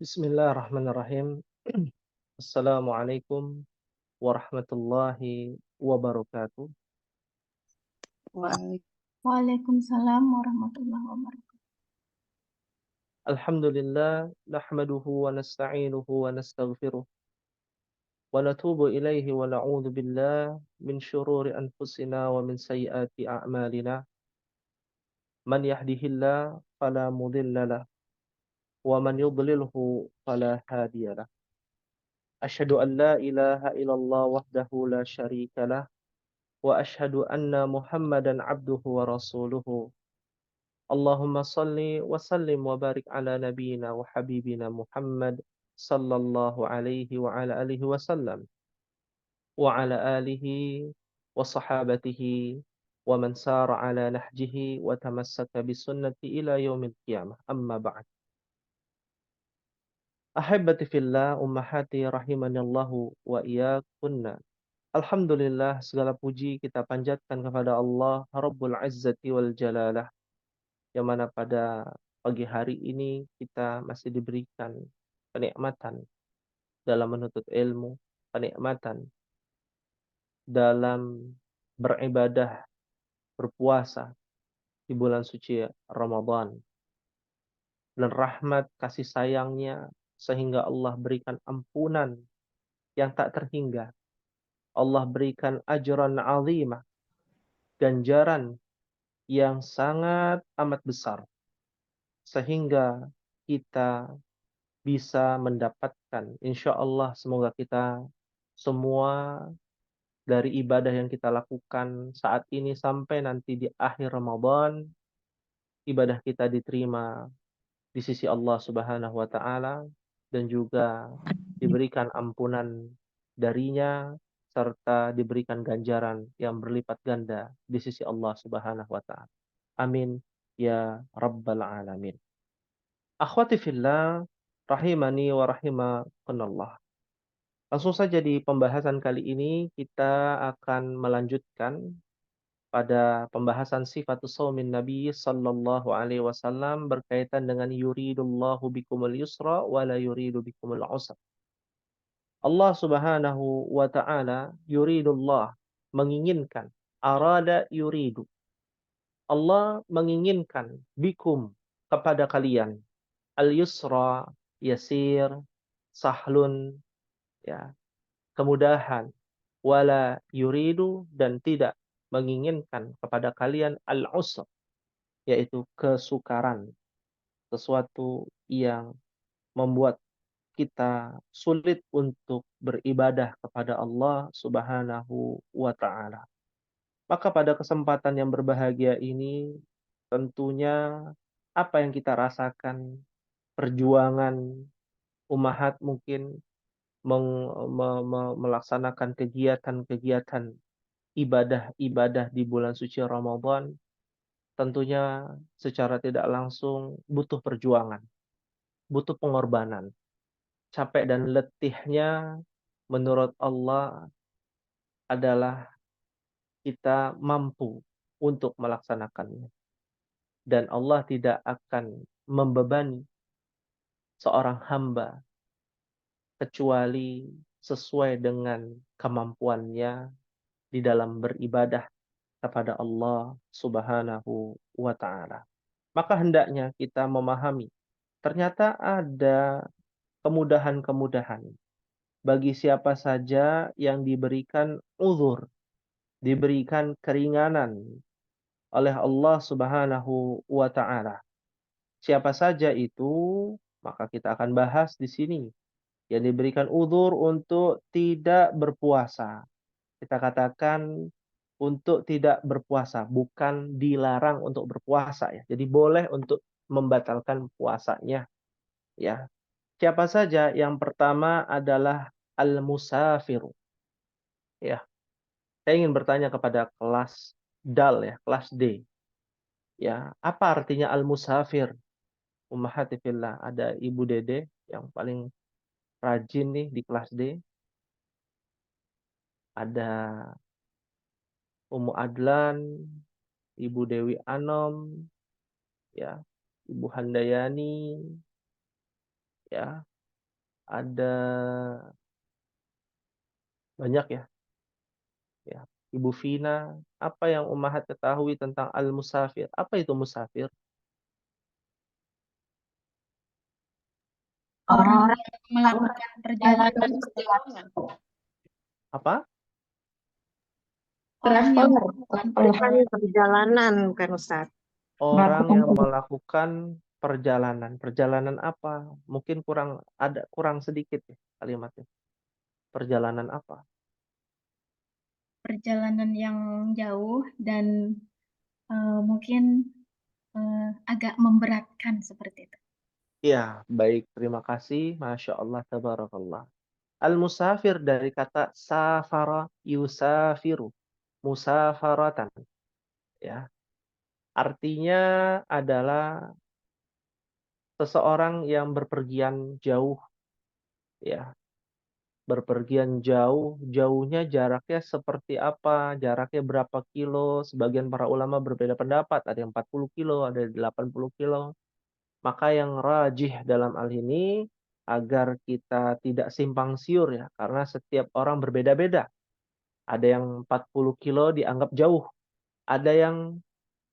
Bismillahirrahmanirrahim. Assalamualaikum warahmatullahi wabarakatuh. Waalaikumsalam warahmatullahi wabarakatuh. Alhamdulillah, nahmaduhu wa nasta'inuhu wa nastaghfiruh. Wa natubu ilaihi wa na'udzu billah min syururi anfusina wa min sayyiati a'malina. Man yahdihillah fala mudhillalah wa man yudlilhu fala hadiyalah. Asyhadu an la ilaha illallah wahdahu la syarikalah wa asyhadu anna Muhammadan abduhu wa rasuluhu. Allahumma salli wa sallim wa barik ala nabiyyina wa habibina Muhammad sallallahu alaihi wa ala alihi wa sallam wa ala alihi wa sahabatihi wa man sara ala nahjihi wa tamassaka bi sunnati ila yaumil qiyamah. Amma ba'd. Ahibbati fillah ummahati rahimanallahu wa iyyakunna. Alhamdulillah, segala puji kita panjatkan kepada Allah Rabbul Izzati wal Jalalah, yang mana pada pagi hari ini kita masih diberikan kenikmatan dalam menuntut ilmu, kenikmatan dalam beribadah, berpuasa di bulan suci Ramadan, dan rahmat kasih sayangnya sehingga Allah berikan ampunan yang tak terhingga. Allah berikan ajran azimah, ganjaran yang sangat amat besar, sehingga kita bisa mendapatkan, insya Allah, semoga kita semua dari ibadah yang kita lakukan saat ini sampai nanti di akhir Ramadan, ibadah kita diterima di sisi Allah Subhanahu wa Ta'ala, dan juga diberikan ampunan darinya, serta diberikan ganjaran yang berlipat ganda di sisi Allah Subhanahu wa Ta'ala. Amin ya Rabbal Alamin. Akhwati fillah, rahimani wa rahimakumullah. Langsung saja di pembahasan kali ini kita akan melanjutkan pada pembahasan sifatus shaumin Nabi sallallahu alaihi wasallam berkaitan dengan yuridullahu bikumul yusra wa la yuridu bikumul usra. Allah Subhanahu wa taala yuridullah, menginginkan, arada yuridu. Allah menginginkan bikum, kepada kalian, al-yusra, yasir, sahlun, ya, kemudahan, wala yuridu, dan tidak menginginkan kepada kalian al-usr, yaitu kesukaran, sesuatu yang membuat kita sulit untuk beribadah kepada Allah Subhanahu wa taala. Maka pada kesempatan yang berbahagia ini, tentunya apa yang kita rasakan, perjuangan ummahat mungkin melaksanakan kegiatan-kegiatan ibadah-ibadah di bulan suci Ramadan, tentunya secara tidak langsung butuh perjuangan, butuh pengorbanan. Capek dan letihnya menurut Allah adalah kita mampu untuk melaksanakannya. Dan Allah tidak akan membebani seorang hamba kecuali sesuai dengan kemampuannya di dalam beribadah kepada Allah Subhanahu wa taala. Maka hendaknya kita memahami ternyata ada kemudahan-kemudahan bagi siapa saja yang diberikan uzur, diberikan keringanan oleh Allah Subhanahu wa taala. Siapa saja itu? Maka kita akan bahas di sini. Yang diberikan uzur untuk tidak berpuasa. Kita katakan untuk tidak berpuasa, bukan dilarang untuk berpuasa ya. Jadi boleh untuk membatalkan puasanya ya. Siapa saja? Yang pertama adalah al-musafir. Ya. Saya ingin bertanya kepada kelas DAL ya, kelas D. Ya, apa artinya al-musafir? Ummahati fillah, ada Ibu Dede yang paling rajin nih di kelas D. Ada Ummu Adlan, Ibu Dewi Anom, ya, Ibu Handayani, ya. ada banyak ya, ya. Ibu Vina, apa yang Ummahat ketahui tentang al-musafir? Apa itu musafir? Orang Orang-orang yang melakukan perjalanan perjalanan perjalanan, Apa? orang yang traveler, perjalanan kan Ustaz. Orang Melakukan yang melakukan perjalanan. Perjalanan apa? Mungkin kurang sedikit ya kalimatnya. Perjalanan apa? perjalanan yang jauh dan mungkin agak memberatkan seperti itu. Ya, baik. Terima kasih. Masya Allah, tabarakallah. Al-musafir dari kata safara yusafiru. Musafaratan. Ya. Artinya adalah seseorang yang berpergian jauh. Ya. Berpergian jauh, jauhnya jaraknya seperti apa, jaraknya berapa kilo, sebagian para ulama berbeda pendapat, ada yang 40 kilo, ada yang 80 kilo. Maka yang rajih dalam hal ini, agar kita tidak simpang siur ya, karena setiap orang berbeda-beda. Ada yang 40 kilo dianggap jauh, ada yang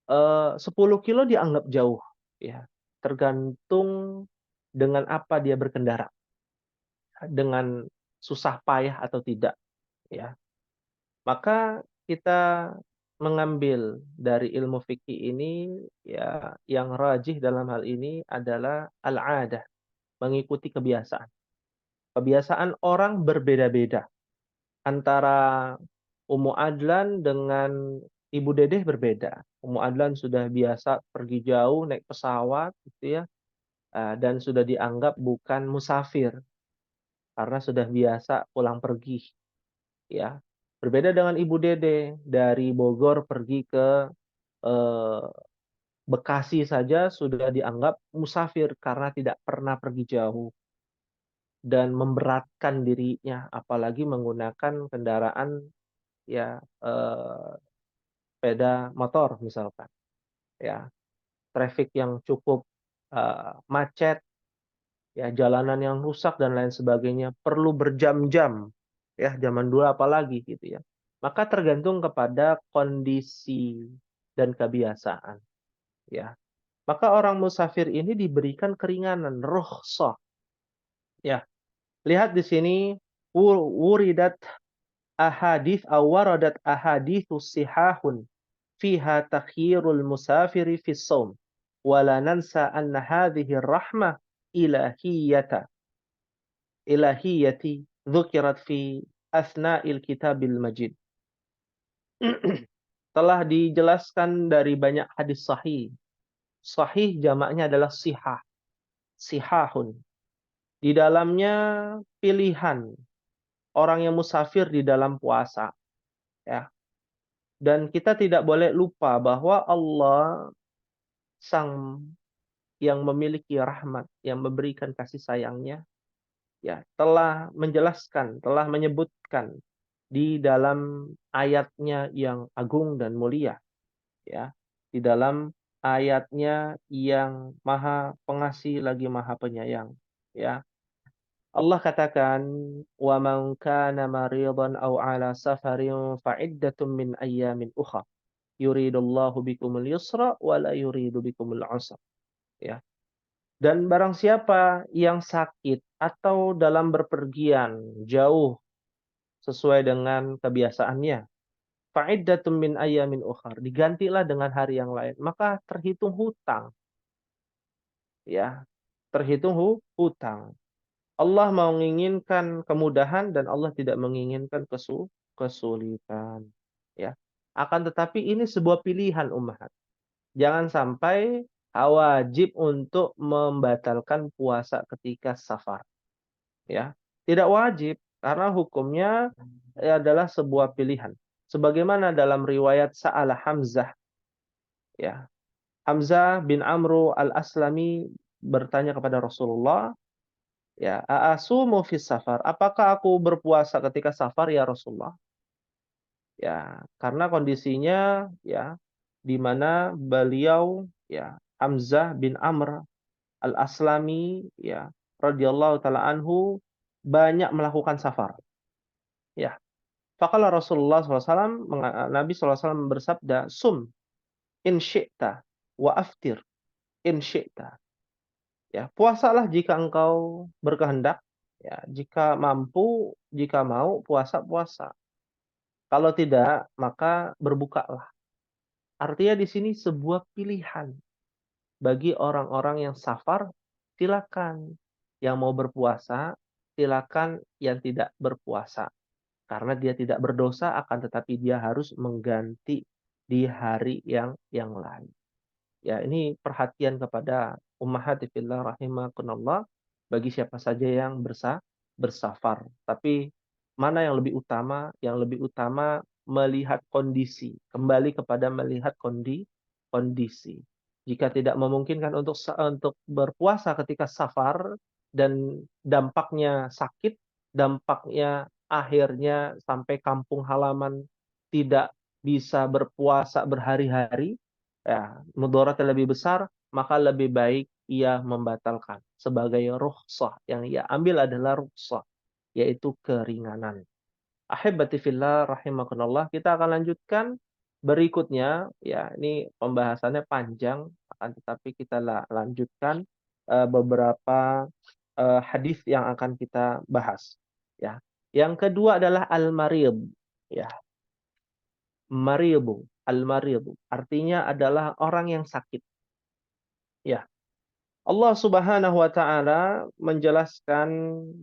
10 kilo dianggap jauh. Ya, tergantung dengan apa dia berkendara, dengan susah payah atau tidak. Ya, maka kita mengambil dari ilmu fikih ini ya yang rajih dalam hal ini adalah al-'adah, mengikuti kebiasaan. Kebiasaan orang berbeda-beda. Antara Ummu Adlan dengan Ibu Dedeh berbeda. Ummu Adlan sudah biasa pergi jauh naik pesawat gitu ya, dan sudah dianggap bukan musafir karena sudah biasa pulang pergi ya. Berbeda dengan Ibu Dede, dari Bogor pergi ke eh, Bekasi saja sudah dianggap musafir karena tidak pernah pergi jauh dan memberatkan dirinya, apalagi menggunakan kendaraan ya sepeda motor misalkan, ya traffic yang cukup macet, ya jalanan yang rusak dan lain sebagainya, perlu berjam-jam, ya zaman dulu apalagi gitu ya. Maka tergantung kepada kondisi dan kebiasaan, ya. Maka orang musafir ini diberikan keringanan, rukhsah. Ya, lihat di sini wuridat ahadits aw waradat ahaditsus sihahun fiha takhirul musafiri fis shaum. Wala nansa anna hadhihi rahmah ilahiyata ilahiyati dzukirat fi asna'il kitabil majid. Telah dijelaskan dari banyak hadis sahih. Sahih jamaknya adalah sihah. Sihahun. Di dalamnya pilihan orang yang musafir di dalam puasa, ya. Dan kita tidak boleh lupa bahwa Allah sang yang memiliki rahmat, yang memberikan kasih sayangnya, ya, telah menjelaskan, telah menyebutkan di dalam ayatnya yang agung dan mulia, ya. Di dalam ayatnya yang Maha Pengasih lagi Maha Penyayang, ya. Allah katakan, "Wa man kana maridan aw 'ala safarin fa'iddatun min ayyamin ukhra. Yuridullahu bikumul yusra wa la yuridu bikumul 'usra." Ya. Dan barang siapa yang sakit atau dalam berpergian jauh sesuai dengan kebiasaannya, fa'iddatun min ayyamin ukhra, digantilah dengan hari yang lain, maka terhitung hutang, ya. Terhitung hutang. Allah menginginkan kemudahan dan Allah tidak menginginkan kesulitan. Ya. Akan tetapi ini sebuah pilihan umat. Jangan sampai wajib untuk membatalkan puasa ketika safar. Ya. Tidak wajib karena hukumnya adalah sebuah pilihan. Sebagaimana dalam riwayat Sa'ala Hamzah, ya. Hamzah bin Amru al-Aslami bertanya kepada Rasulullah, ya, a'asumu fis safar. Apakah aku berpuasa ketika safar ya Rasulullah? Ya, karena kondisinya ya di mana beliau ya Hamzah bin Amr Al-Aslami ya radhiyallahu taala anhu banyak melakukan safar. Ya. Faqala Rasulullah SAW, Nabi SAW bersabda, "Sum in syi'ta wa aftir in syi'ta." Ya, puasalah jika engkau berkehendak, ya, jika mampu, jika mau puasa. Kalau tidak, maka berbukalah. Artinya di sini sebuah pilihan bagi orang-orang yang safar, silakan. Yang mau berpuasa, silakan. Yang tidak berpuasa. Karena dia tidak berdosa, akan tetapi dia harus mengganti di hari yang lain. Ya, ini perhatian kepada ummahati fillah rahimakumullah bagi siapa saja yang bersafar. Tapi mana yang lebih utama? Yang lebih utama melihat kondisi, kembali kepada melihat kondisi. Jika tidak memungkinkan untuk berpuasa ketika safar dan dampaknya sakit, dampaknya akhirnya sampai kampung halaman tidak bisa berpuasa berhari-hari, ya, mudaratnya lebih besar, maka lebih baik ia membatalkan. Sebagai rukhsah, yang ia ambil adalah rukhsah, yaitu keringanan. Ahibati fillah rahimakumullah, kita akan lanjutkan berikutnya. Ya, ini pembahasannya panjang, akan tetapi kita lanjutkan beberapa hadis yang akan kita bahas. Ya, yang kedua adalah al-marid. Ya, maridu, al-maridu artinya adalah orang yang sakit. Ya, Allah Subhanahu wa taala menjelaskan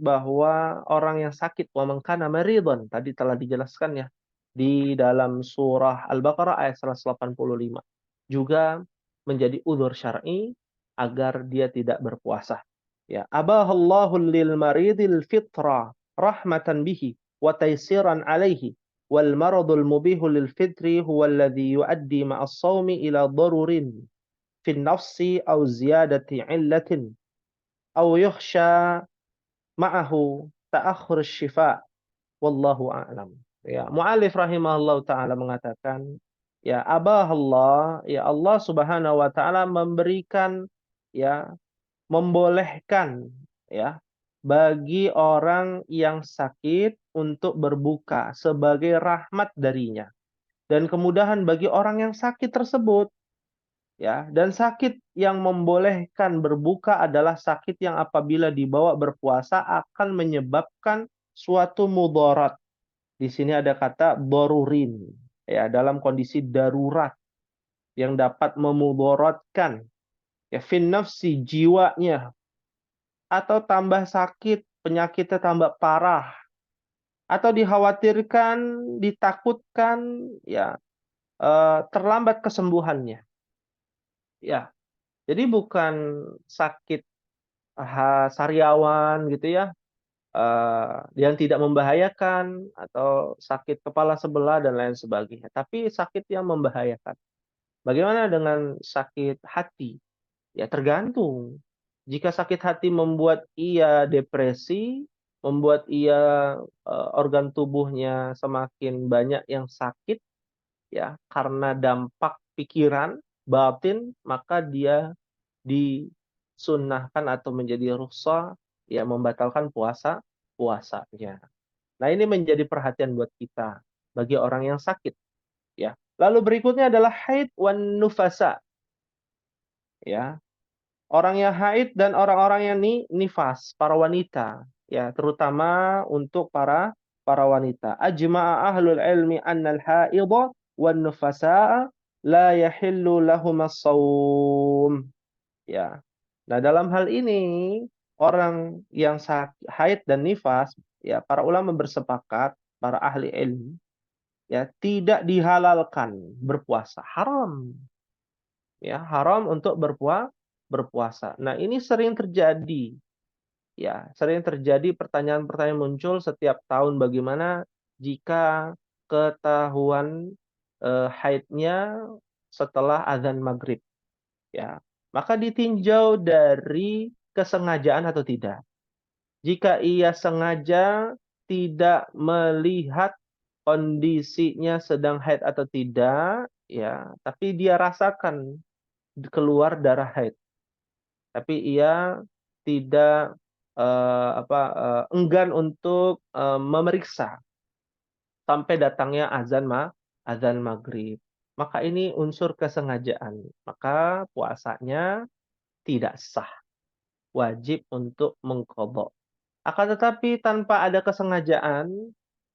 bahwa orang yang sakit, wa man kana maridhan, tadi telah dijelaskan ya di dalam surah Al-Baqarah ayat 185. Juga menjadi udzur syar'i agar dia tidak berpuasa. Ya, abahallahu lil maridil fitra rahmatan bihi wa taysiran alaihi wal maradul mubihu lil fitri huwa alladhi yuaddi ma'as sawmi ila darurin في النفس أو زيادة علة أو يخشى معه تأخر الشفاء والله أعلم. Ya, mu'alif rahimahullah ta'ala mengatakan, ya abahallah, ya Allah Subhanahu wa ta'ala memberikan, ya, membolehkan, ya, bagi orang yang sakit untuk berbuka sebagai rahmat darinya dan kemudahan bagi orang yang sakit tersebut. Ya, dan sakit yang membolehkan berbuka adalah sakit yang apabila dibawa berpuasa akan menyebabkan suatu mudarat. Di sini ada kata darurin, ya, dalam kondisi darurat yang dapat memudaratkan, ya, fin nafsi, jiwanya, atau tambah sakit, penyakitnya tambah parah, atau dikhawatirkan, ditakutkan, ya, terlambat kesembuhannya. Ya, jadi bukan sakit sariawan gitu ya, yang tidak membahayakan atau sakit kepala sebelah dan lain sebagainya, tapi sakit yang membahayakan. Bagaimana dengan sakit hati? Ya tergantung. Jika sakit hati membuat ia depresi, membuat ia organ tubuhnya semakin banyak yang sakit, ya karena dampak pikiran batin, maka dia disunnahkan atau menjadi rukhsah, ya membatalkan puasanya. Nah, ini menjadi perhatian buat kita bagi orang yang sakit, ya. Lalu berikutnya adalah haid wan nufasa, ya. Orang yang haid dan orang-orang yang nifas, para wanita, ya, terutama untuk para wanita. Ajma'a ahlul ilmi annal haidha wan nufasa la yahillu lahum as-shaum. Ya. Nah, dalam hal ini orang yang haid dan nifas, ya, para ulama bersepakat, para ahli ilmu, ya, tidak dihalalkan berpuasa, haram. Ya, haram untuk berpuasa. Nah, ini sering terjadi. Ya, sering terjadi pertanyaan-pertanyaan muncul setiap tahun, bagaimana jika ketahuan haidnya setelah azan maghrib. Ya, maka ditinjau dari kesengajaan atau tidak. Jika ia sengaja tidak melihat kondisinya sedang haid atau tidak, ya, tapi dia rasakan keluar darah haid, tapi ia tidak enggan untuk memeriksa sampai datangnya azan maghrib. Maka ini unsur kesengajaan. Maka puasanya tidak sah. Wajib untuk mengqadha. Akan tetapi tanpa ada kesengajaan,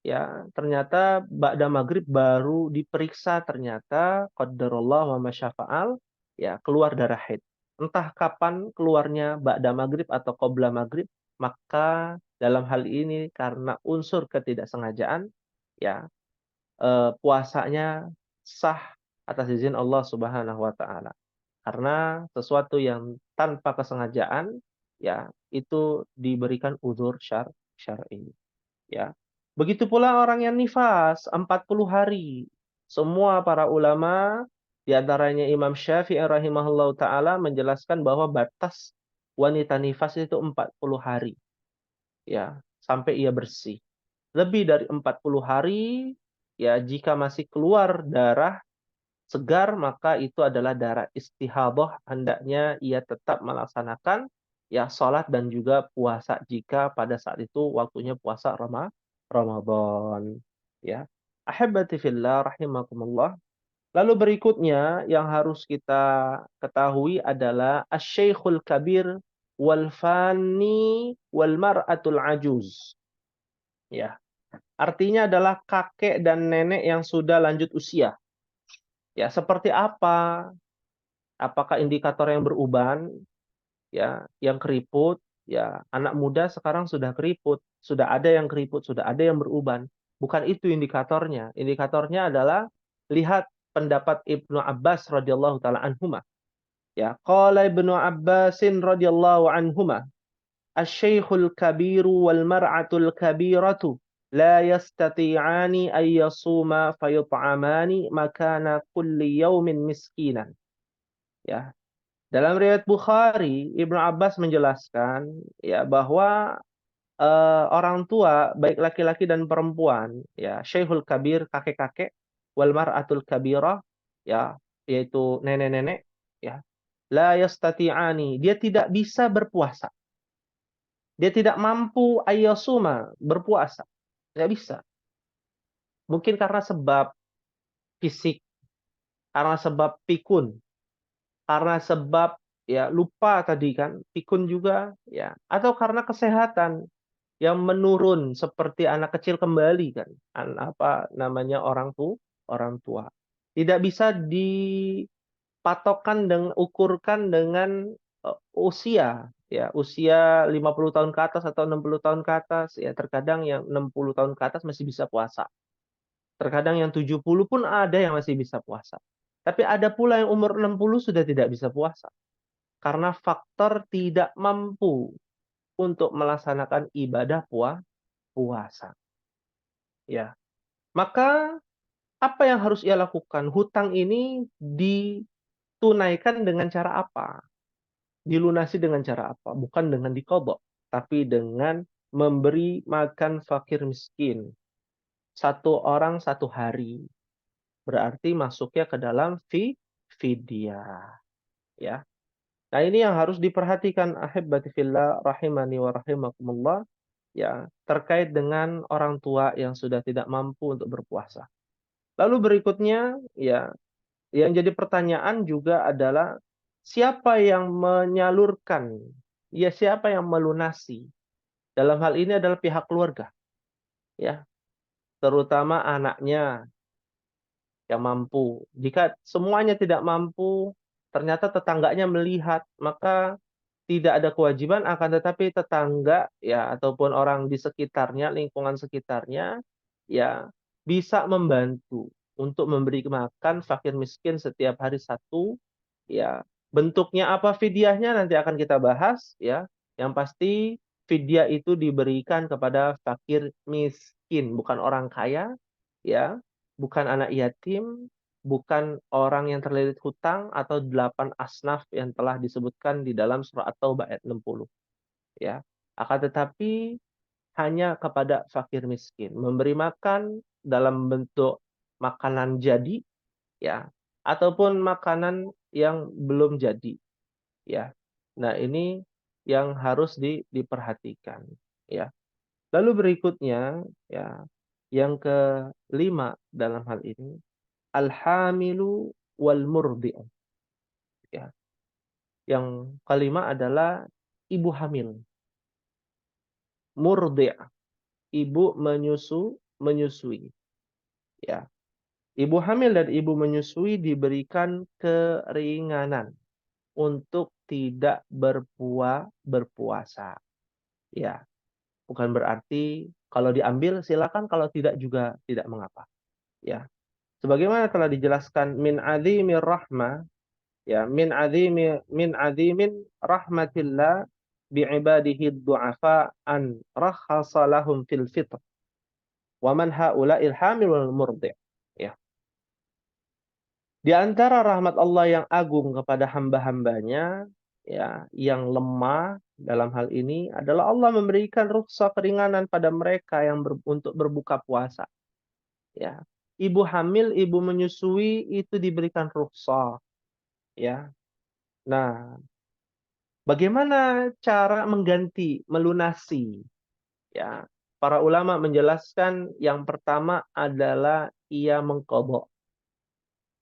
ya ternyata ba'da maghrib baru diperiksa ternyata qadarullah wa masyafa'al, ya keluar darah haid. Entah kapan keluarnya ba'da maghrib atau qabla maghrib, maka dalam hal ini karena unsur ketidaksengajaan, ya puasanya sah atas izin Allah Subhanahu wa taala. Karena sesuatu yang tanpa kesengajaan, ya itu diberikan uzur syar'i, ya. Begitu pula orang yang nifas 40 hari. Semua para ulama di antaranya Imam Syafi'i rahimahullahu taala menjelaskan bahwa batas wanita nifas itu 40 hari, ya, sampai ia bersih. Lebih dari 40 hari, ya jika masih keluar darah segar, maka itu adalah darah istihadhah, hendaknya ia tetap melaksanakan ya salat dan juga puasa jika pada saat itu waktunya puasa Ramadan, ya. Ahibbati fillah rahimakumullah. Lalu berikutnya yang harus kita ketahui adalah asy-syaikhul kabir wal fani wal mar'atul ajuz. Ya. Artinya adalah kakek dan nenek yang sudah lanjut usia. Ya, seperti apa? Apakah indikator yang beruban, ya, yang keriput, ya, anak muda sekarang sudah keriput, sudah ada yang keriput, sudah ada yang beruban. Bukan itu indikatornya. Indikatornya adalah lihat pendapat Ibnu Abbas radhiyallahu taala anhuma. Ya, qala Ibnu Abbasin radhiyallahu anhuma, asy-syaikhul kabiru wal mar'atul kabiratu la yastati'ani ay yasuma fayut'amani makana kulli yaumin miskinan. Ya, dalam riwayat Bukhari, Ibnu Abbas menjelaskan ya bahwa orang tua baik laki-laki dan perempuan, ya Syekhul Kabir kakek-kakek, wal mar'atul kabirah, ya yaitu nenek-nenek, ya la yastati'ani, dia tidak bisa berpuasa. Dia tidak mampu ayyasuma berpuasa. Tidak bisa. Mungkin karena sebab fisik, karena sebab pikun, karena sebab ya lupa tadi kan, pikun juga ya, atau karena kesehatan yang menurun seperti anak kecil kembali kan, apa namanya orang tua. Tidak bisa dipatokkan dan ukurkan dengan usia ya, usia 50 tahun ke atas atau 60 tahun ke atas ya, terkadang yang 60 tahun ke atas masih bisa puasa. Terkadang yang 70 pun ada yang masih bisa puasa. Tapi ada pula yang umur 60 sudah tidak bisa puasa. Karena faktor tidak mampu untuk melaksanakan ibadah puasa. Ya. Maka apa yang harus ia lakukan? Hutang ini ditunaikan dengan cara apa? Dilunasi dengan cara apa? Bukan dengan diqadha, tapi dengan memberi makan fakir miskin. 1 orang 1 hari. Berarti masuknya ke dalam fidyah. Ya. Nah, ini yang harus diperhatikan ahibati fillah rahimani wa rahimakumullah, ya, terkait dengan orang tua yang sudah tidak mampu untuk berpuasa. Lalu berikutnya, ya, yang jadi pertanyaan juga adalah siapa yang menyalurkan, ya siapa yang melunasi. Dalam hal ini adalah pihak keluarga, ya, terutama anaknya yang mampu. Jika semuanya tidak mampu, ternyata tetangganya melihat, maka tidak ada kewajiban, akan tetapi tetangga ya ataupun orang di sekitarnya, lingkungan sekitarnya ya bisa membantu untuk memberi makan fakir miskin setiap hari 1, ya. Bentuknya apa fidyahnya nanti akan kita bahas ya. Yang pasti fidyah itu diberikan kepada fakir miskin, bukan orang kaya ya, bukan anak yatim, bukan orang yang terlilit hutang atau 8 asnaf yang telah disebutkan di dalam surah At-Taubah ayat 60. Ya. Akan tetapi hanya kepada fakir miskin, memberi makan dalam bentuk makanan jadi ya, ataupun makanan yang belum jadi ya. Nah, ini yang harus diperhatikan, ya. Lalu berikutnya, ya, yang kelima dalam hal ini, al-hamilu wal murdi'u, ya. Yang kelima adalah ibu hamil. Murdi', ibu menyusui, ya. Ibu hamil dan ibu menyusui diberikan keringanan untuk tidak berpuasa. Ya, bukan berarti kalau diambil silakan, kalau tidak juga tidak mengapa. Ya, sebagaimana telah dijelaskan min azimir rahmah, ya, min azimin rahmatillah bi'ibadihi du'afa an rakhasa lahum fil fitr wa man haula'il hamil wal murdi'. Ya. Di antara rahmat Allah yang agung kepada hamba-hambanya, ya, yang lemah dalam hal ini adalah Allah memberikan rukhsah keringanan pada mereka yang untuk berbuka puasa. Ya, ibu hamil, ibu menyusui itu diberikan rukhsah. Ya, nah, bagaimana cara mengganti, melunasi? Ya, para ulama menjelaskan yang pertama adalah ia mengqadha.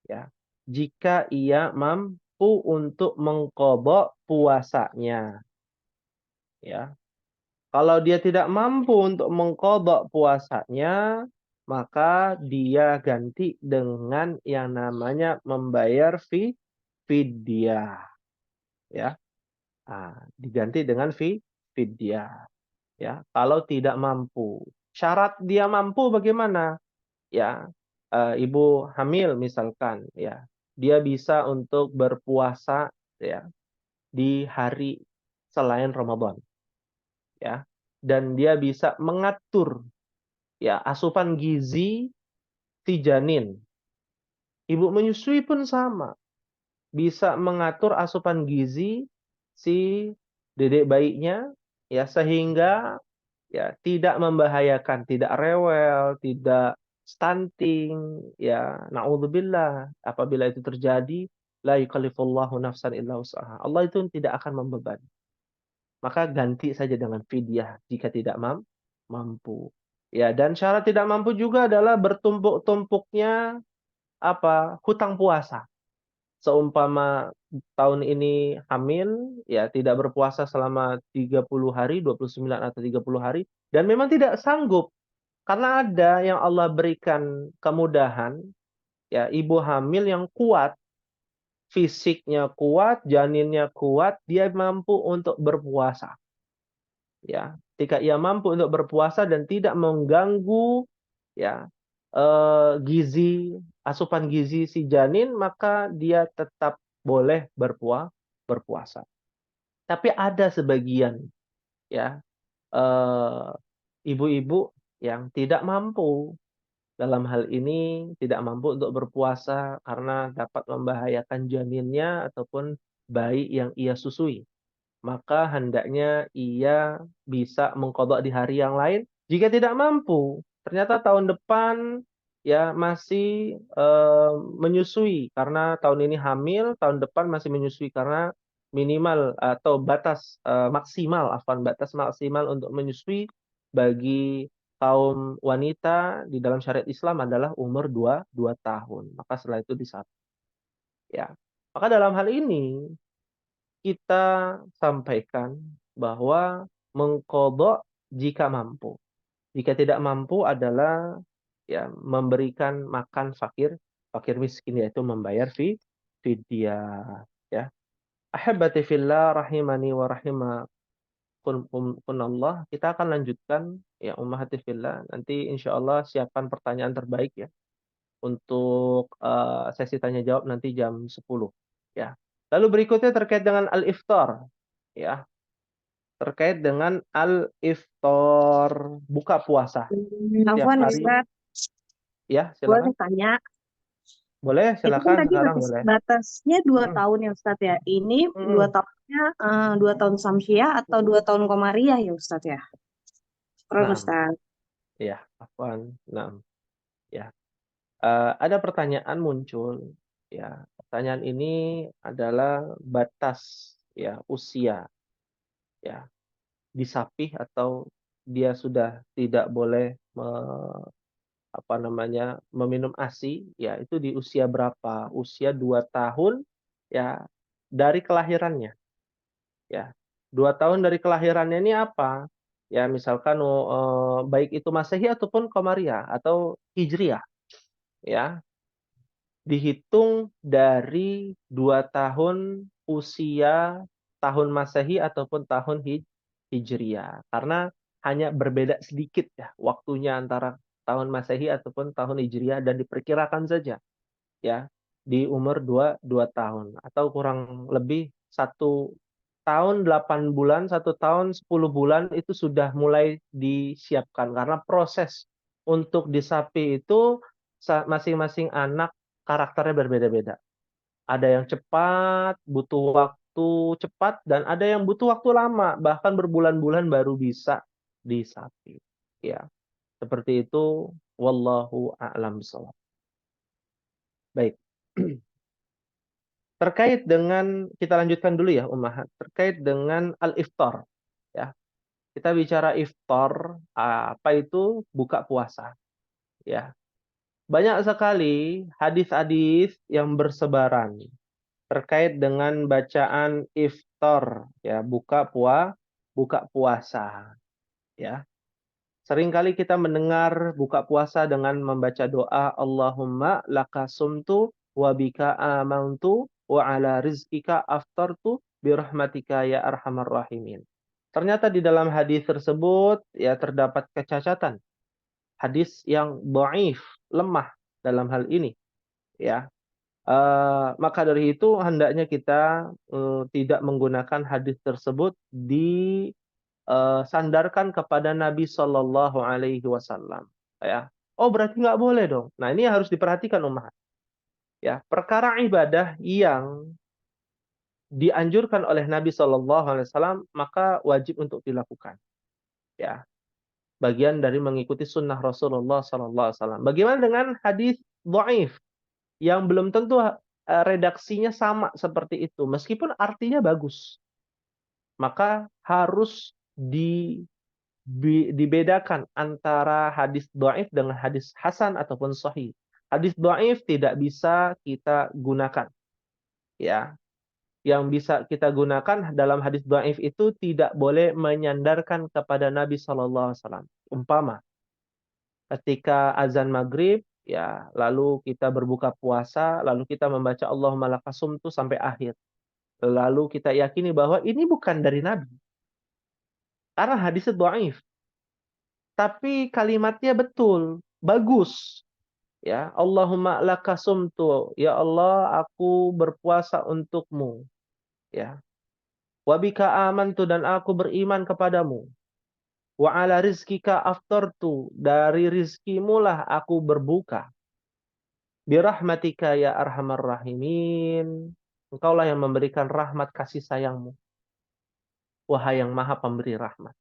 Ya, jika ia mampu untuk mengqadha puasanya, ya. Kalau dia tidak mampu untuk mengqadha puasanya, maka dia ganti dengan yang namanya membayar fidyah, ya. Diganti dengan fidyah, ya. Kalau tidak mampu. Syarat dia mampu bagaimana? Ya, ibu hamil misalkan, ya, dia bisa untuk berpuasa, ya, di hari selain Ramadan, ya, dan dia bisa mengatur, ya, asupan gizi si janin. Ibu menyusui pun sama, bisa mengatur asupan gizi si dedek bayinya, ya, sehingga, ya, tidak membahayakan, tidak rewel, tidak stunting, ya, naudzubillah. Apabila itu terjadi, la yukallifullahu nafsan illa wus'aha. Allah itu tidak akan membebani. Maka ganti saja dengan fidyah jika tidak mampu. Ya, dan syarat tidak mampu juga adalah bertumpuk-tumpuknya apa? Hutang puasa. Seumpama tahun ini hamil, ya, tidak berpuasa selama 30 hari, 29 atau 30 hari, dan memang tidak sanggup. Karena ada yang Allah berikan kemudahan, ya, ibu hamil yang kuat, fisiknya kuat, janinnya kuat, dia mampu untuk berpuasa. Ya, ketika ia mampu untuk berpuasa dan tidak mengganggu, ya, asupan gizi si janin, maka dia tetap boleh berpuasa. Tapi ada sebagian, ya, ibu-ibu yang tidak mampu dalam hal ini, tidak mampu untuk berpuasa karena dapat membahayakan janinnya ataupun bayi yang ia susui. Maka hendaknya ia bisa mengqadha di hari yang lain. Jika tidak mampu, ternyata tahun depan, ya, masih menyusui karena tahun ini hamil, tahun depan masih menyusui karena minimal atau batas maksimal untuk menyusui bagi kaum wanita di dalam syariat Islam adalah umur 2 tahun. Maka setelah itu disatu. Ya. Maka dalam hal ini kita sampaikan bahwa mengqadha jika mampu. Jika tidak mampu adalah, ya, memberikan makan fakir miskin, yaitu membayar fidyah, ya. Ahibati fillah rahimani wa rahimakumullah. Kita akan lanjutkan, ya, ummahati fillah. Nanti insyaallah siapkan pertanyaan terbaik, ya, untuk sesi tanya jawab nanti jam 10, ya. Lalu berikutnya terkait dengan al-iftar, ya. Terkait dengan al-iftar, buka puasa setiap Afwan hari. Ustaz, Ya, boleh silakan. tanya? Boleh, Itu kan silakan tadi sekarang boleh. batasnya 2 Hmm, tahun ya Ustaz ya. Ini hmm, 2 tahun Samsiah atau 2 tahun Komariah ya Ustaz ya? Terus Nah, Ustaz. ya, afwan. Nah, ya. Ada pertanyaan muncul, ya. Pertanyaan ini adalah batas, ya, usia, ya, disapih atau dia sudah tidak boleh meminum ASI, ya itu di usia berapa? Usia 2 tahun ya dari kelahirannya, ya. 2 tahun dari kelahirannya ini apa? Ya misalkan baik itu Masehi ataupun Qamariyah atau Hijriyah, ya. Dihitung dari 2 tahun usia tahun Masehi ataupun tahun Hijriyah. Karena hanya berbeda sedikit ya waktunya antara tahun Masehi ataupun tahun Hijriyah dan diperkirakan saja ya di umur 2 tahun atau kurang lebih 1 tahun 8 bulan, 1 tahun 10 bulan itu sudah mulai disiapkan karena proses untuk disapi itu masing-masing anak karakternya berbeda-beda. Ada yang cepat, butuh waktu cepat, dan ada yang butuh waktu lama, bahkan berbulan-bulan baru bisa disapi. Ya, seperti itu. Wallahu a'lam bishawab. Baik. Terkait dengan, kita lanjutkan dulu ya Ummahat, terkait dengan al-iftar. Ya, kita bicara iftar, apa itu buka puasa. Ya, banyak sekali hadis-hadis yang bersebaran terkait dengan bacaan iftar, ya buka puasa, ya. Seringkali kita mendengar buka puasa dengan membaca doa Allahumma laka sumtu wa bika amantu wa ala rizkika aftartu birahmatika ya arhamar rahimin. Ternyata di dalam hadis tersebut ya terdapat kecacatan. Hadis yang dhaif, lemah dalam hal ini, ya. Maka dari itu hendaknya kita tidak menggunakan hadis tersebut sandarkan kepada Nabi Shallallahu Alaihi Wasallam. Ya, oh berarti nggak boleh dong. Nah ini harus diperhatikan Ummahat. Ya, perkara ibadah yang dianjurkan oleh Nabi Shallallahu Alaihi Wasallam maka wajib untuk dilakukan. Ya, bagian dari mengikuti sunnah Rasulullah Shallallahu Alaihi Wasallam. Bagaimana dengan hadis dhaif yang belum tentu redaksinya sama seperti itu, meskipun artinya bagus, maka harus dibedakan antara hadis dhaif dengan hadis hasan ataupun sahih. Hadis dhaif tidak bisa kita gunakan. Ya, yang bisa kita gunakan dalam hadis dhaif itu tidak boleh menyandarkan kepada Nabi Shallallahu Alaihi Wasallam. Umpama ketika azan maghrib, ya, lalu kita berbuka puasa, lalu kita membaca Allahumma lakasumtu sampai akhir. Lalu kita yakini bahwa ini bukan dari Nabi. Karena hadisnya dhaif. Tapi kalimatnya betul, bagus. Ya, Allahumma lakasumtu. Ya Allah, aku berpuasa untukmu. Ya. Wa bika amantu, dan aku beriman kepadamu. Wa ala rizkika aftartu, dari rizkimu lah aku berbuka. Birahmatika ya arhamar rahimin. Engkaulah yang memberikan rahmat kasih sayangmu. Wahai yang maha pemberi rahmat.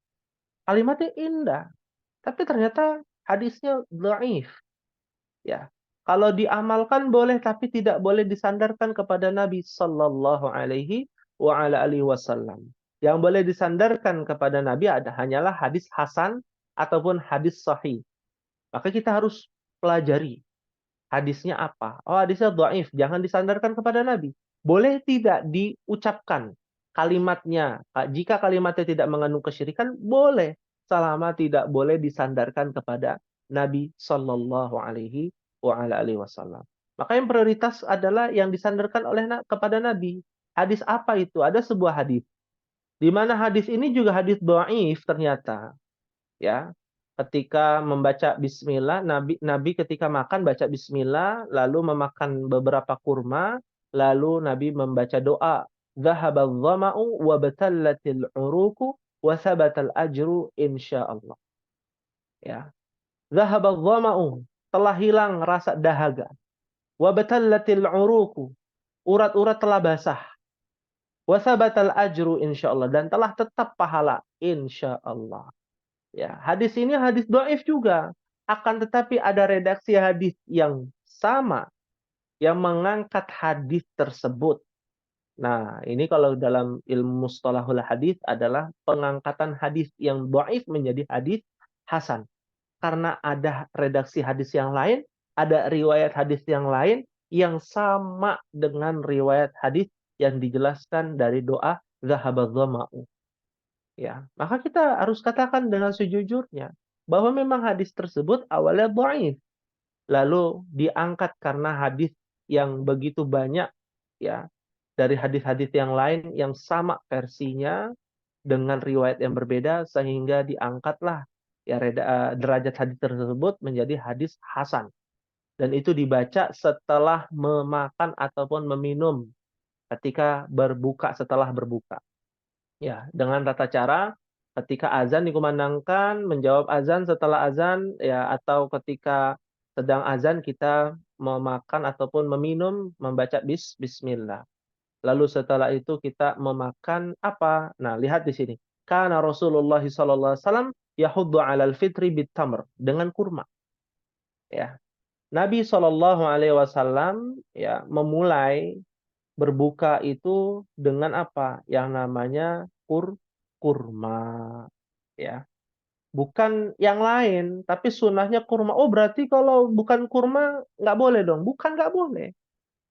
Kalimatnya indah. Tapi ternyata hadisnya dhaif. Ya. Kalau diamalkan boleh, tapi tidak boleh disandarkan kepada Nabi Sallallahu Alaihi Wasallam. Yang boleh disandarkan kepada Nabi hanyalah hadis hasan ataupun hadis sahih. Maka kita harus pelajari hadisnya apa. Oh, hadisnya dhaif, jangan disandarkan kepada Nabi. Boleh tidak diucapkan kalimatnya. Jika kalimatnya tidak mengandung kesyirikan, boleh. Selama tidak boleh disandarkan kepada Nabi Sallallahu Alaihi Wasallam. Maka yang prioritas adalah yang disandarkan kepada Nabi. Hadis apa itu? Ada sebuah hadis di mana hadis ini juga hadis dhaif ternyata. Ya, ketika membaca bismillah, Nabi ketika makan baca bismillah, lalu memakan beberapa kurma, lalu Nabi membaca doa, "Dhahabadh dhama'u wa batallatil 'uruqu wa thabatal ajru insyaallah." Ya. "Dhahabadh dhama'u", telah hilang rasa dahaga. "Wa batallatil 'uruqu", urat-urat telah basah. "Wa thabatal ajru insyaallah", dan telah tetap pahala insyaallah. Ya, hadis ini hadis dhaif juga. Akan tetapi ada redaksi hadis yang sama yang mengangkat hadis tersebut. Nah, ini kalau dalam ilmu mustalahul hadis adalah pengangkatan hadis yang dhaif menjadi hadis hasan. Karena ada redaksi hadis yang lain, ada riwayat hadis yang lain yang sama dengan riwayat hadis yang dijelaskan dari doa zahabadh dhama'u. Ya, maka kita harus katakan dengan sejujurnya bahwa memang hadis tersebut awalnya dhaif, lalu diangkat karena hadis yang begitu banyak, ya, dari hadis-hadis yang lain yang sama versinya dengan riwayat yang berbeda sehingga diangkatlah ya derajat hadis tersebut menjadi hadis hasan, dan itu dibaca setelah memakan ataupun meminum ketika berbuka, setelah berbuka. Ya, dengan tata cara ketika azan dikumandangkan, menjawab azan setelah azan, ya, atau ketika sedang azan kita memakan ataupun meminum membaca bismillah. Lalu setelah itu kita memakan apa? Nah, lihat di sini. Kana Rasulullah sallallahu alaihi wasallam yahuddu 'alal fitri bitamr, dengan kurma. Ya. Nabi Shallallahu alaihi wasallam ya memulai berbuka itu dengan apa? Yang namanya kurma, ya. Bukan yang lain, tapi sunnahnya kurma. Oh, berarti kalau bukan kurma nggak boleh dong? Bukan nggak boleh.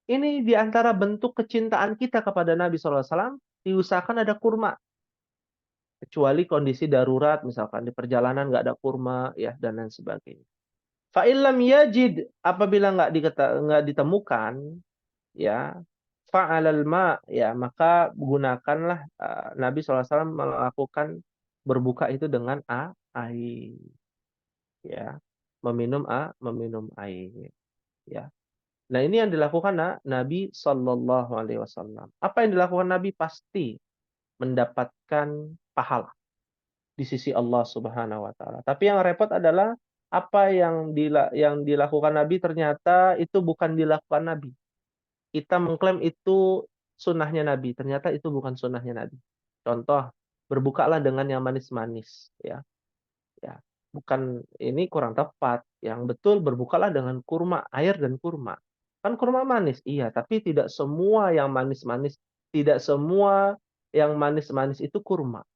Ini di antara bentuk kecintaan kita kepada Nabi SAW, diusahakan ada kurma. Kecuali kondisi darurat, misalkan di perjalanan nggak ada kurma, ya, dan lain sebagainya. Fa'illam yajid, apabila nggak ditemukan, ya, fa'alal ma, ya, maka gunakanlah Nabi SAW melakukan berbuka itu dengan air, ya, meminum air, ya. Nah, ini yang dilakukan Nabi Shallallahu Alaihi Wasallam. Apa yang dilakukan Nabi pasti mendapatkan pahala di sisi Allah Subhanahu Wa Taala. Tapi yang repot adalah apa yang dilakukan Nabi ternyata itu bukan dilakukan Nabi. Kita mengklaim itu sunnahnya Nabi, ternyata itu bukan sunnahnya Nabi. Contoh, berbukalah dengan yang manis-manis, ya. Ya, bukan, ini kurang tepat. Yang betul berbukalah dengan kurma, air dan kurma. Kan kurma manis, iya, tapi tidak semua yang manis-manis, tidak semua yang manis-manis itu kurma,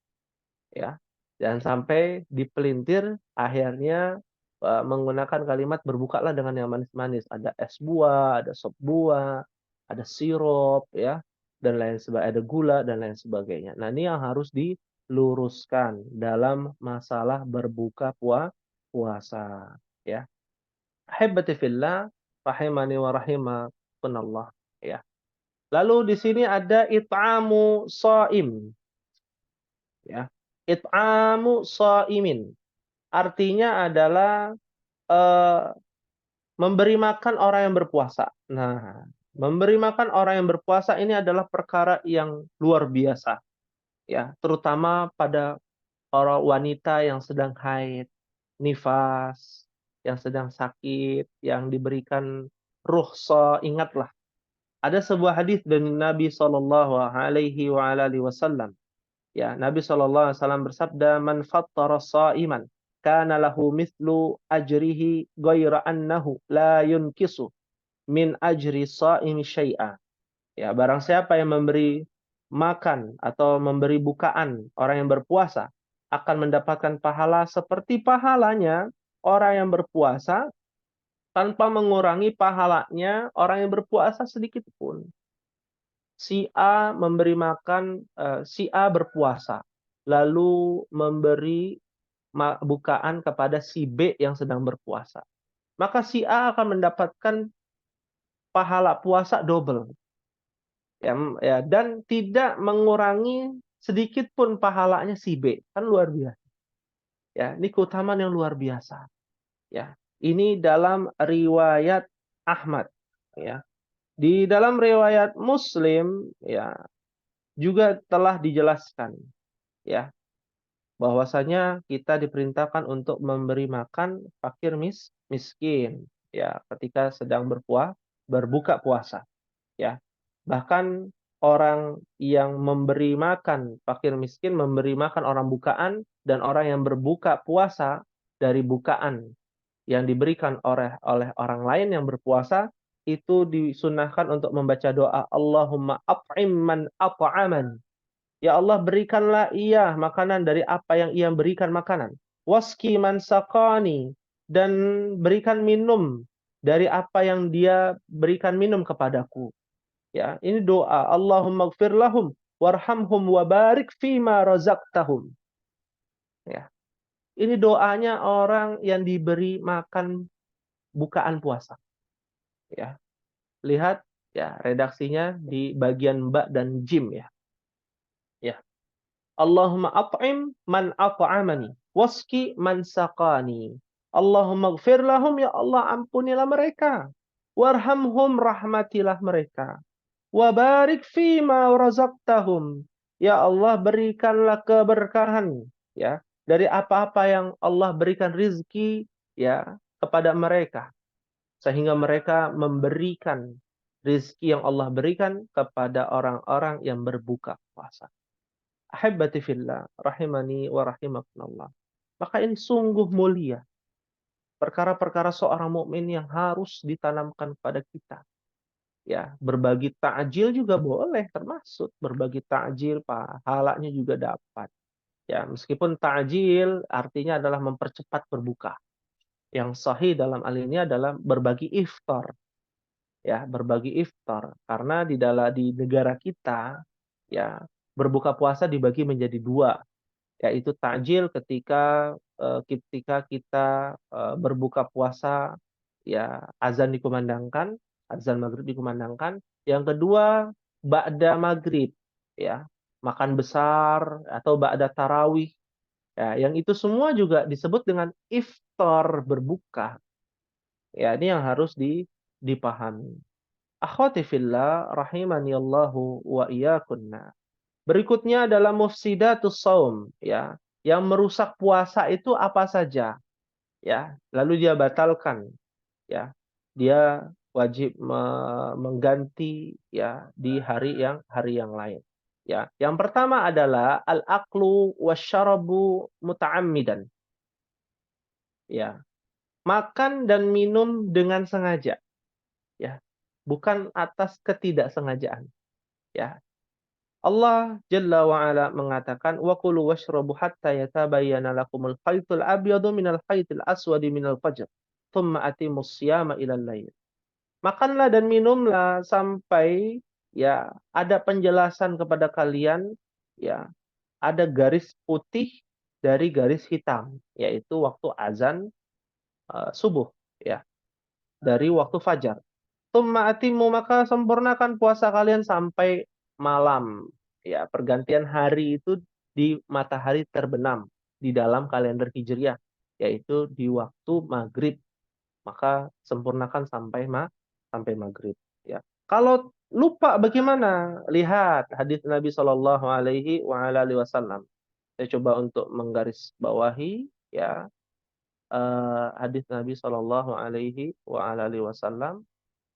ya. Jangan sampai dipelintir akhirnya menggunakan kalimat berbukalah dengan yang manis-manis. Ada es buah, ada sop buah, ada sirup, ya, dan lain sebagainya, ada gula dan lain sebagainya. Nah, ini yang harus diluruskan dalam masalah berbuka puasa, ya. Ahibati fillah, rahimani wa rahimakumullah, ya. Lalu di sini ada it'amu shaim, ya. It'amu shaimin. Artinya adalah eh, memberi makan orang yang berpuasa. Nah, memberi makan orang yang berpuasa ini adalah perkara yang luar biasa, ya, terutama pada orang wanita yang sedang haid, nifas, yang sedang sakit, yang diberikan rukhsah. Ingatlah, ada sebuah hadis dari Nabi Shallallahu Alaihi Wasallam. Ya, Nabi SAW bersabda, "Man fattara sha'iman, kana lahu mithlu ajrihi ghaira annahu la yunkisu min ajri sha'imi syai'a." Ya, barang siapa yang memberi makan atau memberi bukaan orang yang berpuasa akan mendapatkan pahala seperti pahalanya orang yang berpuasa tanpa mengurangi pahalanya orang yang berpuasa sedikit pun. Si A memberi makan, si A berpuasa, lalu memberi bukaan kepada si B yang sedang berpuasa. Maka si A akan mendapatkan pahala puasa double. Ya, dan tidak mengurangi sedikit pun pahalanya si B. Kan luar biasa. Ya, ini keutamaan yang luar biasa. Ya, ini dalam riwayat Ahmad. Ya, di dalam riwayat Muslim, ya, juga telah dijelaskan, ya, bahwasanya kita diperintahkan untuk memberi makan fakir miskin, ya, ketika sedang berbuka puasa, ya. Bahkan orang yang memberi makan fakir miskin, memberi makan orang bukaan, dan orang yang berbuka puasa dari bukaan yang diberikan oleh orang lain yang berpuasa, itu disunahkan untuk membaca doa Allahumma at'im man at'aman. Ya Allah, berikanlah ia makanan dari apa yang ia berikan makanan. Waski man saqani, dan berikan minum dari apa yang dia berikan minum kepadaku. Ya, ini doa Allahumma ighfir lahum warhamhum wa barik fima razaqtahum. Ya. Ini doanya orang yang diberi makan bukaan puasa. Ya. Lihat ya redaksinya di bagian ba dan jim ya. Ya. Allahumma at'im man at'amani waski man saqani. Allahumma ighfir lahum, ya Allah ampunilah mereka. Warhamhum, rahmatilah mereka. Wa barik fima razaqtahum. Ya Allah, berikanlah keberkahan ya dari apa-apa yang Allah berikan rizki ya kepada mereka, sehingga mereka memberikan rizki yang Allah berikan kepada orang-orang yang berbuka puasa. Ahibati fillah, rahimani wa rahimakumullah. Maka ini sungguh mulia. Perkara-perkara seorang mukmin yang harus ditanamkan pada kita. Ya, berbagi takjil juga boleh termasuk. Berbagi takjil, pahalanya juga dapat. Ya, meskipun takjil artinya adalah mempercepat berbuka. Yang sahih dalam hal ini adalah berbagi iftar. Ya, berbagi iftar. Karena di negara kita, ya, berbuka puasa dibagi menjadi dua, yaitu takjil ketika kita berbuka puasa, ya azan dikumandangkan, azan maghrib dikumandangkan. Yang kedua ba'da maghrib, ya makan besar atau ba'da tarawih, ya yang itu semua juga disebut dengan iftar, berbuka. Ya ini yang harus dipahami. Akhwati fillah rahimani Allahu wa iyyakunna. Berikutnya adalah mufsidatus shaum, ya. Yang merusak puasa itu apa saja, ya. Lalu dia batalkan, ya. Dia wajib mengganti ya di hari yang lain. Ya. Yang pertama adalah al-aklu wasyarabu muta'ammidan. Ya. Makan dan minum dengan sengaja, ya. Bukan atas ketidaksengajaan, ya. Allah Jalla wa Ala mengatakan wa kulu washrabu hatta yatabayyana lakumul khaytul abyadu minal khaytil aswadi minal fajr thumma atimus siyama ilal lail. Makanlah dan minumlah sampai ya ada penjelasan kepada kalian, ya ada garis putih dari garis hitam, yaitu waktu azan subuh, ya dari waktu fajar. Tsumma atimmu, maka sempurnakan puasa kalian sampai malam. Ya, pergantian hari itu di matahari terbenam di dalam kalender Hijriah, yaitu di waktu maghrib. Maka sempurnakan sampai maghrib. Ya. Kalau lupa bagaimana? Lihat hadis Nabi Shallallahu Alaihi Wasallam. Saya coba untuk menggaris bawahi ya hadis Nabi Shallallahu Alaihi Wasallam.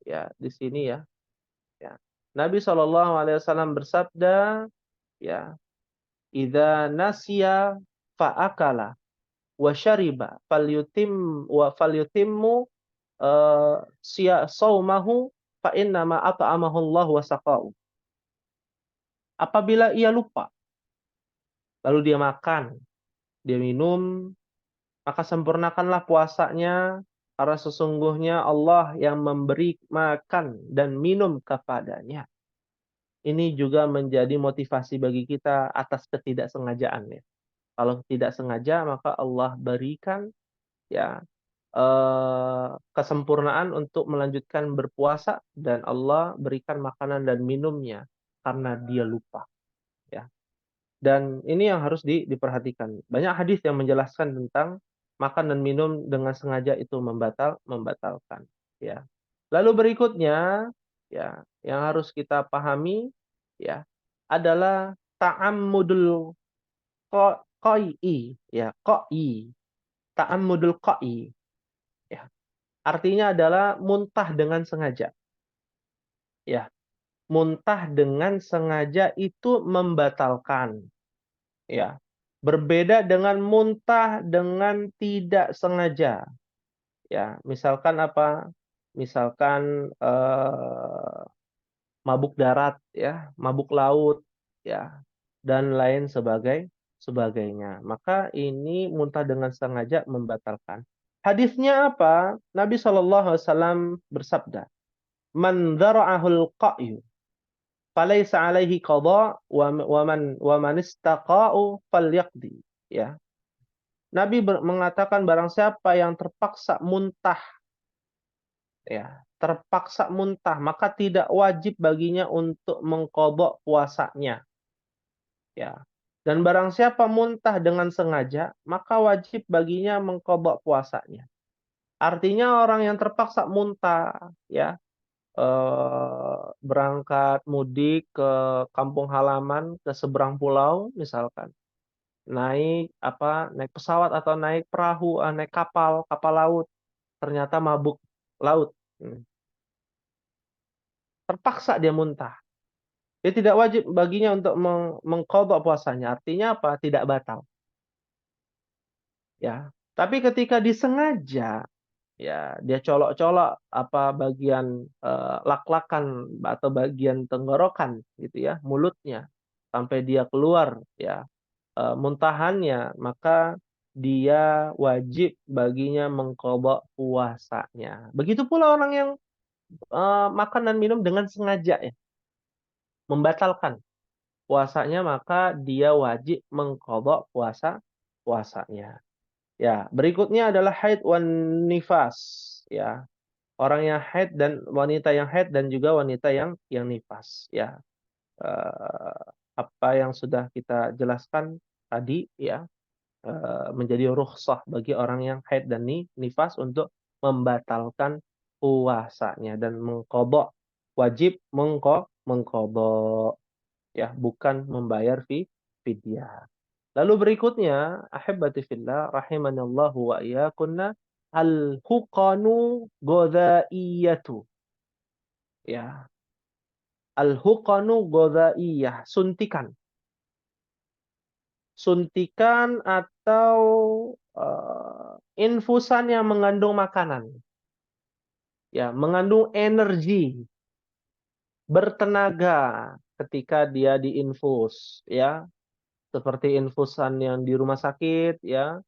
Ya, di sini ya. Ya. Nabi Shallallahu Alaihi Wasallam bersabda, ya, "Idza nasiya fa'akala wa syariba falyutimmu saumahu fa innama at'amahu Allah wa saqahu." Apabila ia lupa, lalu dia makan, dia minum, maka sempurnakanlah puasanya, karena sesungguhnya Allah yang memberi makan dan minum kepadanya. Ini juga menjadi motivasi bagi kita atas ketidaksengajaan ya. Kalau tidak sengaja maka Allah berikan ya kesempurnaan untuk melanjutkan berpuasa dan Allah berikan makanan dan minumnya karena dia lupa ya. Dan ini yang harus diperhatikan. Banyak hadis yang menjelaskan tentang makan dan minum dengan sengaja itu membatalkan ya. Lalu berikutnya ya yang harus kita pahami ya adalah ta'ammudul qai'i ya, ta'ammudul qai'i ya. Artinya adalah muntah dengan sengaja. Ya, muntah dengan sengaja itu membatalkan. Ya. Berbeda dengan muntah dengan tidak sengaja. Ya, misalkan apa? misalkan mabuk darat ya, mabuk laut ya, dan lain sebagainya. Maka ini muntah dengan sengaja membatalkan. Hadisnya apa? Nabi SAW bersabda, "Man dzara'ahul qa'yu falaysa 'alaihi qada wa man istaqa'u falyaqdi." Ya. Nabi mengatakan barang siapa yang terpaksa muntah ya, terpaksa muntah, maka tidak wajib baginya untuk mengqadha puasanya. Ya. Dan barang siapa muntah dengan sengaja, maka wajib baginya mengqadha puasanya. Artinya orang yang terpaksa muntah ya, berangkat mudik ke kampung halaman, ke seberang pulau misalkan. Naik pesawat atau naik perahu, naik kapal laut, ternyata mabuk laut. Terpaksa dia muntah. Dia tidak wajib baginya untuk mengqadha puasanya. Artinya apa? Tidak batal. Ya. Tapi ketika disengaja, ya dia colok-colok bagian lak-lakan atau bagian tenggorokan gitu ya, mulutnya sampai dia keluar ya muntahannya, maka dia wajib baginya mengqadha puasanya. Begitu pula orang yang makan dan minum dengan sengaja ya, membatalkan puasanya, maka dia wajib mengqadha puasanya. Ya, berikutnya adalah haid wan nifas ya. Orang yang haid dan wanita yang haid dan juga wanita yang nifas ya. Apa yang sudah kita jelaskan tadi ya, menjadi rukhsah bagi orang yang haid dan nifas untuk membatalkan puasanya dan mengqadha, wajib mengqadha ya, bukan membayar fidyah. Lalu berikutnya, ahibati fillah rahimanallahu wa iyyakunna, al-huqanu ghadhaiyatu. Ya, al-huqanu ghadhaiyah, suntikan. Suntikan atau infusan yang mengandung makanan. Ya, mengandung energi, bertenaga ketika dia diinfus, ya. Seperti infusan yang di rumah sakit ya,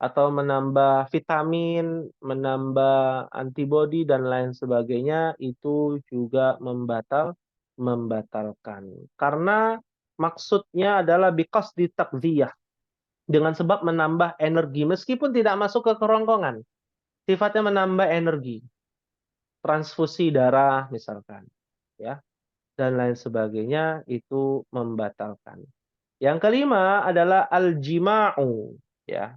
atau menambah vitamin, menambah antibodi dan lain sebagainya, itu juga membatalkan. Karena maksudnya adalah biqasdi taqdhiyah, dengan sebab menambah energi meskipun tidak masuk ke kerongkongan. Sifatnya menambah energi, transfusi darah misalkan, ya, dan lain sebagainya, itu membatalkan. Yang kelima adalah al-jima'u, ya.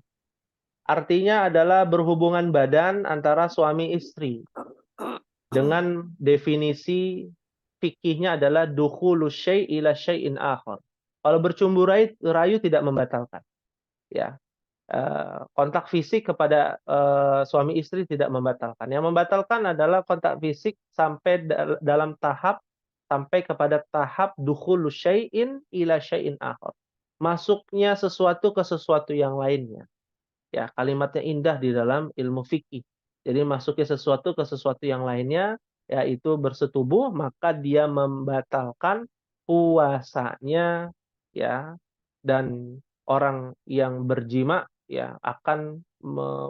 Artinya adalah berhubungan badan antara suami istri. Dengan definisi fikihnya adalah dukhulu syai' ila syai'in akhar. Kalau bercumbu rayu tidak membatalkan. Ya. Kontak fisik kepada suami istri tidak membatalkan. Yang membatalkan adalah kontak fisik sampai dalam tahap, sampai kepada tahap dukhulu syai'in ila syai'in akhar. Masuknya sesuatu ke sesuatu yang lainnya. Ya, kalimatnya indah di dalam ilmu fikih. Jadi masuknya sesuatu ke sesuatu yang lainnya, yaitu bersetubuh, maka dia membatalkan puasanya ya. Dan orang yang berjima ya akan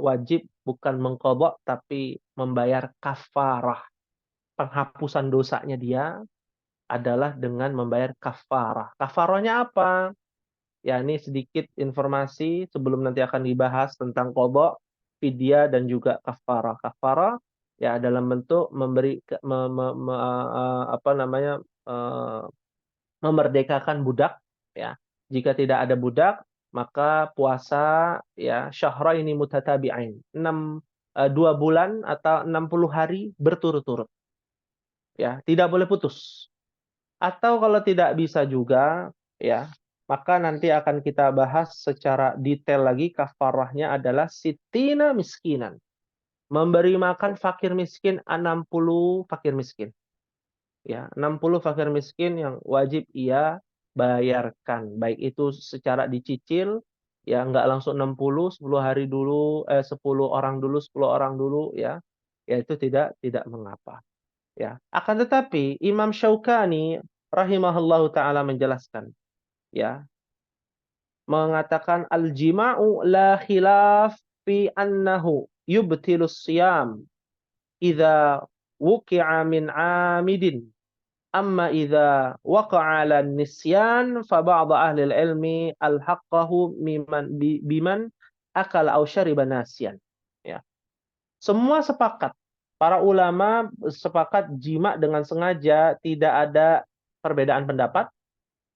wajib bukan mengqadha tapi membayar kafarah. Penghapusan dosanya dia adalah dengan membayar kafarah. Kafarahnya apa? Ya, ini sedikit informasi sebelum nanti akan dibahas tentang qadha, fidyah dan juga kafarah. Kafarah ya dalam bentuk memberi memerdekakan budak ya. Jika tidak ada budak, maka puasa ya syahraini mutatabi'ain. 2 bulan atau 60 hari berturut-turut. Ya, tidak boleh putus. Atau kalau tidak bisa juga ya, maka nanti akan kita bahas secara detail lagi. Kafarahnya adalah sitina miskinan. Memberi makan fakir miskin 60 fakir miskin. Ya, 60 fakir miskin yang wajib ia bayarkan. Baik itu secara dicicil, ya enggak langsung 60, 10 hari dulu, 10 orang dulu, 10 orang dulu ya. ya itu tidak mengapa. Ya, akan tetapi Imam Syaukani rahimahullahu taala menjelaskan, ya, mengatakan al-jima'u la khilaf fi annahu yubtilus siyam idza wuqi'a min 'amidin. Amma idza waqa'a 'ala nisyan fa ba'd ahli al-ilmi al-haqqahu biman akala aw syariba nasyan. Ya. Semua sepakat. Para ulama sepakat jima dengan sengaja, tidak ada perbedaan pendapat,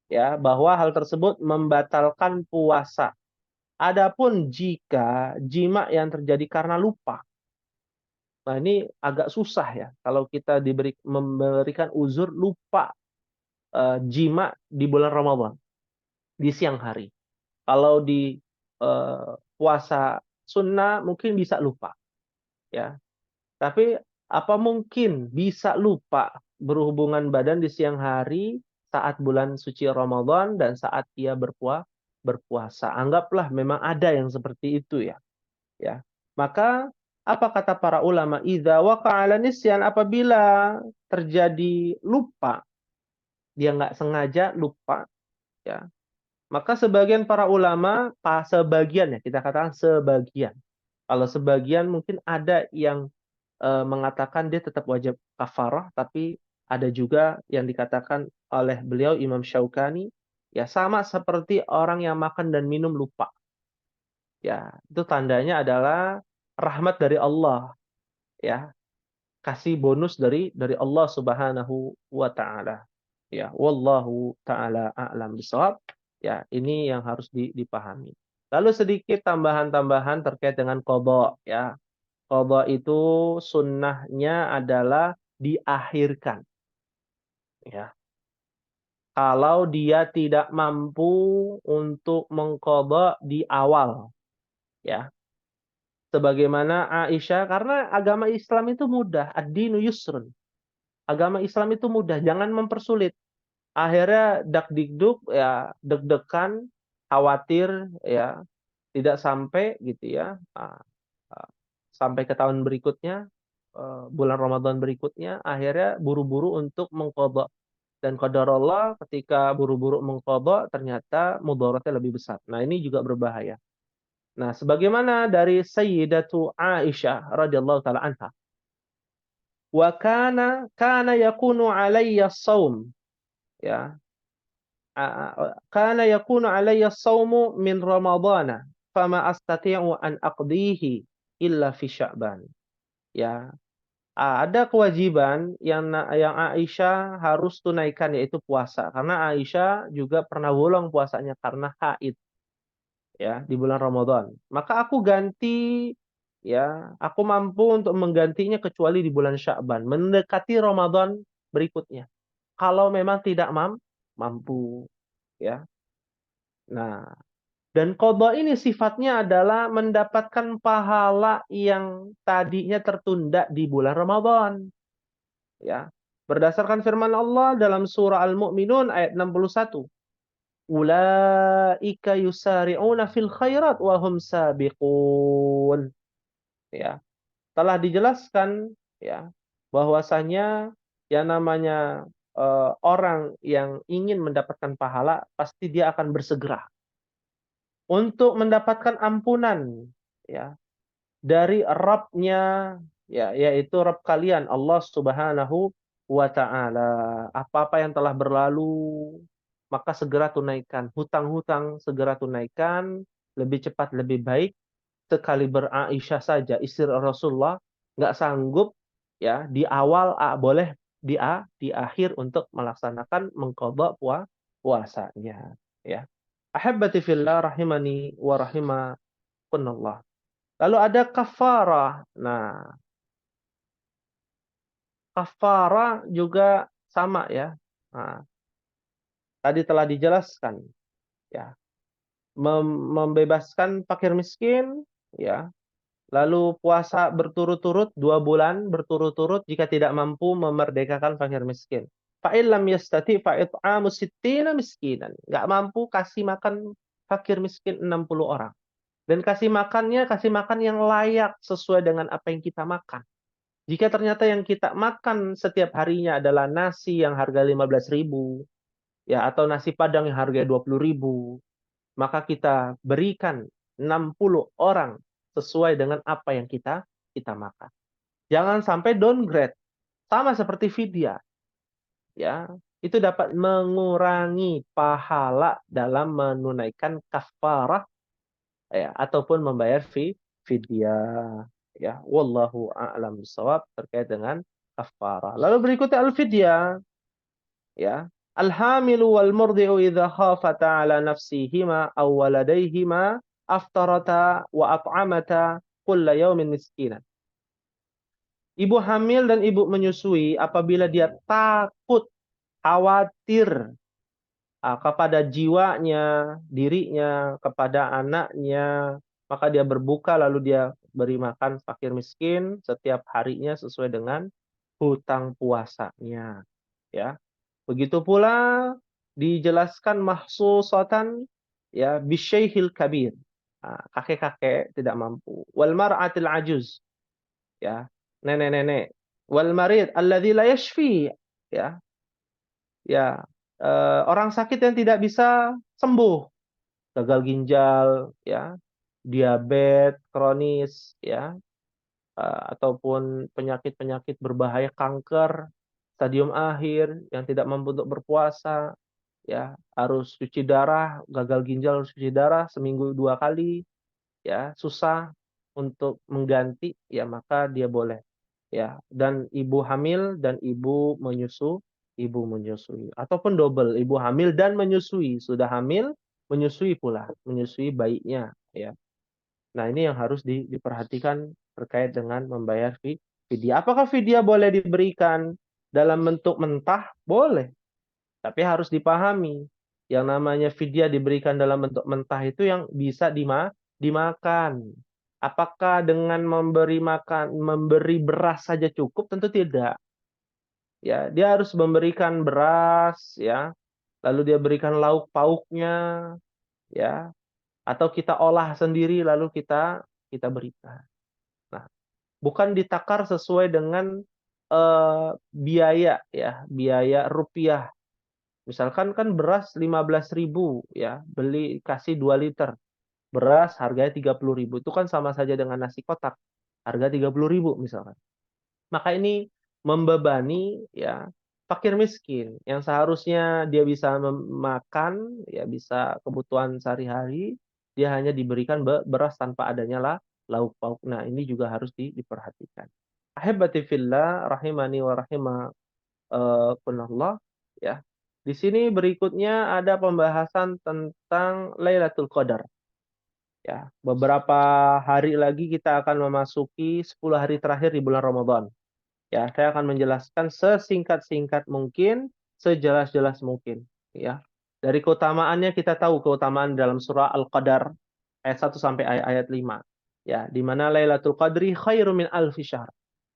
ya, bahwa hal tersebut membatalkan puasa. Adapun jika jima yang terjadi karena lupa, nah ini agak susah ya kalau kita memberikan uzur lupa jima di bulan Ramadan di siang hari. Kalau di puasa sunnah mungkin bisa lupa, ya. Tapi apa mungkin bisa lupa berhubungan badan di siang hari saat bulan suci Ramadan dan saat ia berpuasa? Anggaplah memang ada yang seperti itu ya. Ya. Maka apa kata para ulama? Idza waqa'a 'ala nisyan, apabila terjadi lupa, dia nggak sengaja lupa, ya. Maka sebagian para ulama, sebagian ya, kita katakan sebagian. Kalau sebagian mungkin ada yang mengatakan dia tetap wajib kafarah, tapi ada juga yang dikatakan oleh beliau Imam Syaukani, ya sama seperti orang yang makan dan minum lupa. Ya, itu tandanya adalah rahmat dari Allah, ya. Kasih bonus dari Allah Subhanahu wa taala. Ya, wallahu taala a'lam bishawab. Ya, ini yang harus dipahami. Lalu sedikit tambahan-tambahan terkait dengan qada, ya. Qada itu sunnahnya adalah diakhirkan. Ya. Kalau dia tidak mampu untuk mengqada di awal. Ya. Sebagaimana Aisyah, karena agama Islam itu mudah. Ad-dinu yusrun. Agama Islam itu mudah, jangan mempersulit. Akhirnya dak-dikduk, ya, deg-degan, khawatir, ya, tidak sampai gitu ya. Sampai ke tahun berikutnya, bulan Ramadan berikutnya, akhirnya buru-buru untuk mengqadha. Dan qadarullah ketika buru-buru mengqadha ternyata mudaratnya lebih besar. Nah, ini juga berbahaya. Nah, sebagaimana dari Sayyidatu Aisyah radhiyallahu taala anha, wa kana yakunu alayya shaum, ya. Kana yakunu alayya shaumu min ramadana fama astati'u an aqdihi illa fi Sya'ban. Ya, ada kewajiban yang Aisyah harus tunaikan, yaitu puasa. Karena Aisyah juga pernah bolong puasanya karena haid, ya, di bulan Ramadan. Maka aku ganti, ya, aku mampu untuk menggantinya kecuali di bulan Sya'ban, mendekati Ramadan berikutnya. Kalau memang tidak mampu, ya. Nah, dan qadha ini sifatnya adalah mendapatkan pahala yang tadinya tertunda di bulan Ramadan. Ya. Berdasarkan firman Allah dalam surah Al-Mu'minun ayat 61. Ulaika yusari'una fil khairat wa hum sabiqun. Ya. Telah dijelaskan, ya, bahwasanya yang namanya orang yang ingin mendapatkan pahala pasti dia akan bersegera untuk mendapatkan ampunan, ya, dari Rabb-nya, ya, yaitu Rabb kalian Allah Subhanahu wa taala. Apa-apa yang telah berlalu maka segera tunaikan, hutang-hutang segera tunaikan, lebih cepat lebih baik. Sekali Aisyah saja istri Rasulullah nggak sanggup, ya, di awal boleh di akhir untuk melaksanakan mengqadha puasanya, ya. Ahabbati fillah rahimani wa rahimakumullah. Lalu ada kafarah. Nah, kafarah juga sama ya. Nah, tadi telah dijelaskan, ya. Membebaskan fakir miskin, ya. Lalu puasa berturut-turut 2 bulan berturut-turut jika tidak mampu memerdekakan fakir miskin. Fa'in lam yastati fa'it'amu sittina miskinan. Nggak mampu, kasih makan fakir miskin 60 orang. Dan kasih makan yang layak sesuai dengan apa yang kita makan. Jika ternyata yang kita makan setiap harinya adalah nasi yang harga 15.000, ya, atau nasi Padang yang harga 20.000, maka kita berikan 60 orang sesuai dengan apa yang kita makan. Jangan sampai downgrade. Sama seperti fidyah, ya. Itu dapat mengurangi pahala dalam menunaikan kafarah, ya, ataupun membayar fidyah, ya. Wallahu a'lam bishawab terkait dengan kafarah. Lalu berikutnya al-fidyah, ya. Al-hamilu wal murdi'u idza khafata 'ala nafsihima aw waladayhima aftarata wa at'amata kulla yawmin miskinan. Ibu hamil dan ibu menyusui apabila dia takut, khawatir kepada jiwanya, dirinya, kepada anaknya, maka dia berbuka lalu dia beri makan fakir miskin setiap harinya sesuai dengan hutang puasanya, ya. Begitu pula dijelaskan mahsusatan, ya, bisyaikhil kabir, kakek-kakek tidak mampu, wal mar'atil ajuz, ya, nenek-nenek, wal marid alladzi la yashfi, ya, ya, orang sakit yang tidak bisa sembuh, gagal ginjal, ya, diabetes kronis, ya, ataupun penyakit-penyakit berbahaya, kanker stadium akhir yang tidak mampu untuk berpuasa, ya, harus cuci darah, gagal ginjal harus cuci darah seminggu 2 kali, ya, susah untuk mengganti, ya, maka dia boleh, ya. Dan ibu hamil dan ibu menyusui ataupun double, ibu hamil dan menyusui, sudah hamil menyusui pula, menyusui bayinya, ya. Nah, ini yang harus diperhatikan terkait dengan membayar fidyah. Apakah fidyah boleh diberikan dalam bentuk mentah? Boleh. Tapi harus dipahami, yang namanya fidyah diberikan dalam bentuk mentah itu yang bisa dimakan. Apakah dengan memberi beras saja cukup? Tentu tidak. Ya, dia harus memberikan beras, ya. Lalu dia berikan lauk pauknya, ya. Atau kita olah sendiri lalu kita berikan. Nah, bukan ditakar sesuai dengan biaya, ya, biaya rupiah. Misalkan kan beras 15.000, ya, beli kasih 2 liter. Beras harganya 30.000. Itu kan sama saja dengan nasi kotak. Harga 30.000 misalkan. Maka ini membebani, ya, fakir miskin yang seharusnya dia bisa makan, ya, bisa kebutuhan sehari-hari, dia hanya diberikan beras tanpa adanya lauk pauk. Nah, ini juga harus diperhatikan. Ahibati fillah rahimani wa rahimakumullah, ya. Di sini berikutnya ada pembahasan tentang Lailatul Qadar. Ya, beberapa hari lagi kita akan memasuki 10 hari terakhir di bulan Ramadan. Ya, saya akan menjelaskan sesingkat-singkat mungkin, sejelas-jelas mungkin, ya. Dari keutamaannya kita tahu keutamaan dalam surah Al-Qadar ayat 1 sampai ayat 5. Ya, di mana Lailatul Qadri khairum min alfi syahr.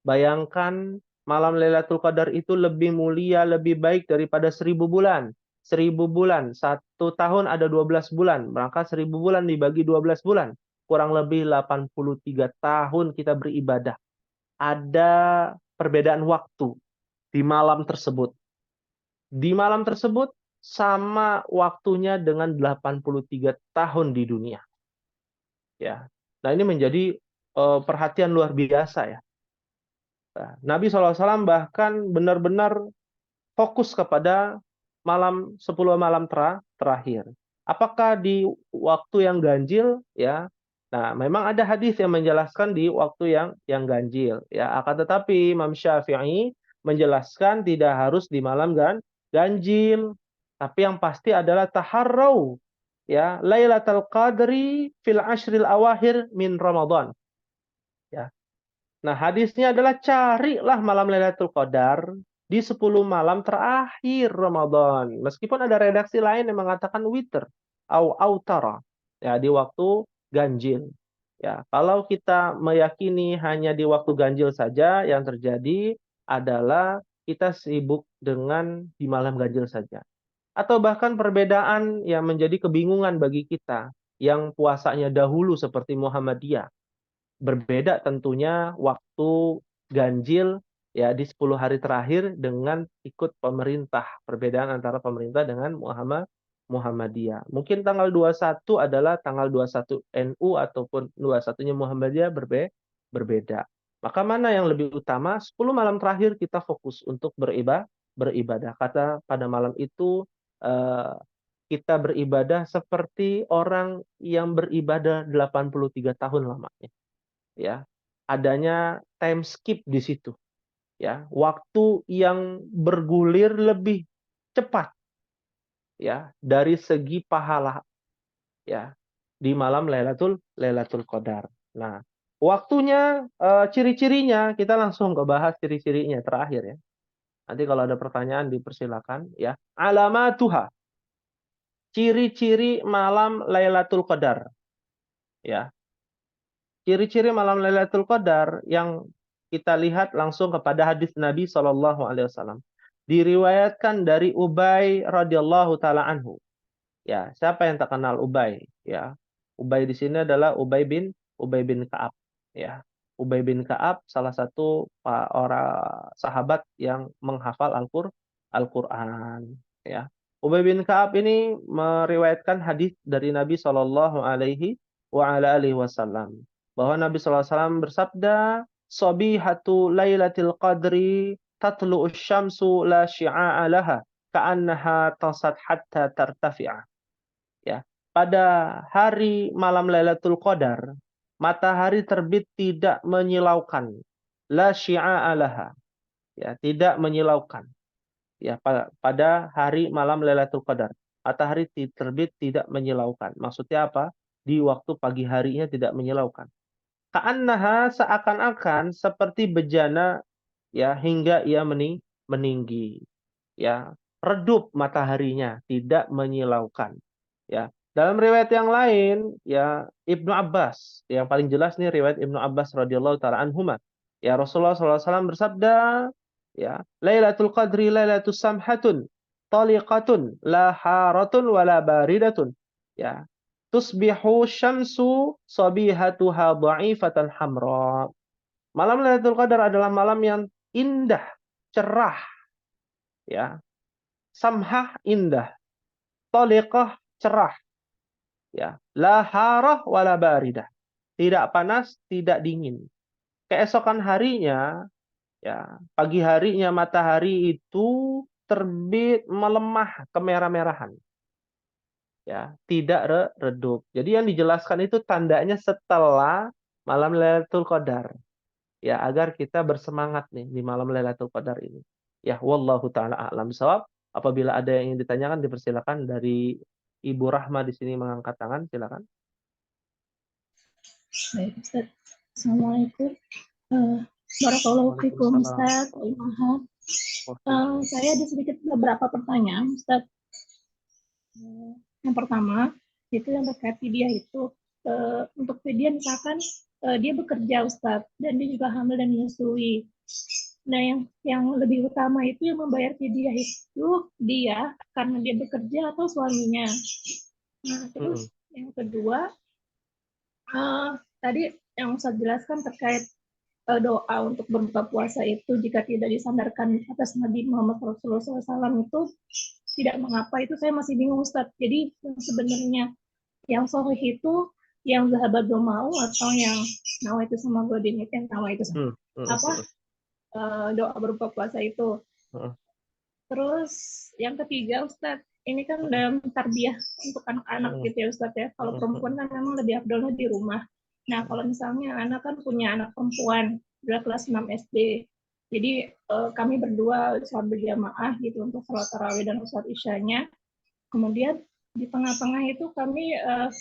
Bayangkan malam Lailatul Qadar itu lebih mulia, lebih baik daripada 1000 bulan. 1000 bulan, 1 tahun ada 12 bulan, maka 1000 bulan dibagi 12 bulan. Kurang lebih 83 tahun kita beribadah. Ada perbedaan waktu di malam tersebut. Di malam tersebut sama waktunya dengan 83 tahun di dunia. Ya. Nah, ini menjadi perhatian luar biasa, ya. Nah, Nabi SAW bahkan benar-benar fokus kepada 10 malam terakhir. Apakah di waktu yang ganjil, ya? Nah, memang ada hadis yang menjelaskan di waktu yang ganjil, ya. Akan tetapi Imam Syafi'i menjelaskan tidak harus di malam ganjil, tapi yang pasti adalah taharrau, ya, Lailatul Qadri fil ashril awakhir min Ramadan. Ya. Nah, hadisnya adalah carilah malam Lailatul Qadar di 10 malam terakhir Ramadan. Meskipun ada redaksi lain yang mengatakan witr au autara, ya, di waktu ganjil. Ya, kalau kita meyakini hanya di waktu ganjil saja, yang terjadi adalah kita sibuk dengan di malam ganjil saja. Atau bahkan perbedaan yang menjadi kebingungan bagi kita yang puasanya dahulu seperti Muhammadiyah. Berbeda tentunya waktu ganjil ya di 10 hari terakhir dengan ikut pemerintah. Perbedaan antara pemerintah dengan Muhammadiyah. Mungkin tanggal 21 adalah tanggal 21 NU ataupun 21-nya Muhammadiyah berbeda. Maka mana yang lebih utama? 10 malam terakhir kita fokus untuk beribadah. Kata pada malam itu kita beribadah seperti orang yang beribadah 83 tahun lamanya. Ya, adanya time skip di situ. Ya, waktu yang bergulir lebih cepat. Ya, dari segi pahala. Ya, di malam Lailatul Qadar. Nah, waktunya, ciri-cirinya kita langsung ke bahas ciri-cirinya terakhir ya. Nanti kalau ada pertanyaan dipersilakan ya. Alamatuha. Ciri-ciri malam Lailatul Qadar. Ya. Ciri-ciri malam Lailatul Qadar yang kita lihat langsung kepada hadis Nabi SAW. Diriwayatkan dari Ubay radhiyallahu taala anhu. Ya, siapa yang tak kenal Ubay? Ya, Ubay di sini adalah Ubay bin Ka'ab. Ya, Ubay bin Ka'ab salah satu orang sahabat yang menghafal Al-Qur'an. Ya, Ubay bin Ka'ab ini meriwayatkan hadis dari Nabi SAW bahwa Nabi SAW bersabda, "Sabihatu Lailatul Qadri tatlu'u syamsu la syia'a laha ka'annaha tasad hatta tartafi'a." Ya. Pada hari malam Lailatul Qadar, matahari terbit tidak menyilaukan. La syia'a laha. Ya, tidak menyilaukan. Ya, pada hari malam Lailatul Qadar, matahari terbit tidak menyilaukan. Maksudnya apa? Di waktu pagi harinya tidak menyilaukan. Ka'annaha seakan-akan seperti bejana ya hingga ia meninggi. Ya, redup mataharinya, tidak menyilaukan. Ya, dalam riwayat yang lain, ya Ibnu Abbas, yang paling jelas nih riwayat Ibnu Abbas radhiyallahu taala anhuma. Ya Rasulullah SAW bersabda, ya Lailatul Qadri Lailatul Samhatun, taliqatun, la haratun wala baridatun. Ya, tusbihu syamsu sabihatuha dha'ifatan hamra. Malam Lailatul Qadar adalah malam yang indah, cerah, ya. Samhah indah, taliqah cerah, ya. La harah wala baridah. Tidak panas, tidak dingin. Keesokan harinya, ya, pagi harinya matahari itu terbit melemah kemerah-merahan. Ya, tidak redup. Jadi yang dijelaskan itu tandanya setelah malam Lailatul Qadar. Ya, agar kita bersemangat nih di malam Lailatul Qadar ini. Ya, wallahu taala a'lam bishawab. Apabila ada yang ingin ditanyakan dipersilakan. Dari Ibu Rahma di sini mengangkat tangan, silakan. Baik, Ustaz. Assalamualaikum. Barakallahu fikum, Ustaz. Saya ada sedikit beberapa pertanyaan, Ustaz. Yang pertama, itu yang terkait fidyah itu. Untuk fidyah misalkan dia bekerja, Ustaz, dan dia juga hamil dan menyusui. Nah, yang lebih utama itu yang membayar fidyah itu dia karena dia bekerja atau suaminya. Nah, terus yang kedua, tadi yang Ustaz jelaskan terkait doa untuk berbuka puasa itu jika tidak disandarkan atas Nabi Muhammad SAW itu tidak mengapa, itu saya masih bingung, Ustaz. Jadi sebenarnya yang sahih itu yang zahabat mau atau yang nawa itu sama godin itu yang nawa itu sama doa berbuka puasa itu. Terus yang ketiga, Ustaz, ini kan dalam tarbiyah untuk anak-anak gitu ya, Ustaz ya. Kalau perempuan kan memang lebih afdolnya di rumah. Nah, kalau misalnya anak kan punya anak perempuan, udah kelas 6 SD. Jadi kami berdua sholat berjamaah gitu untuk sholat tarawih dan sholat isyanya. Kemudian di tengah-tengah itu kami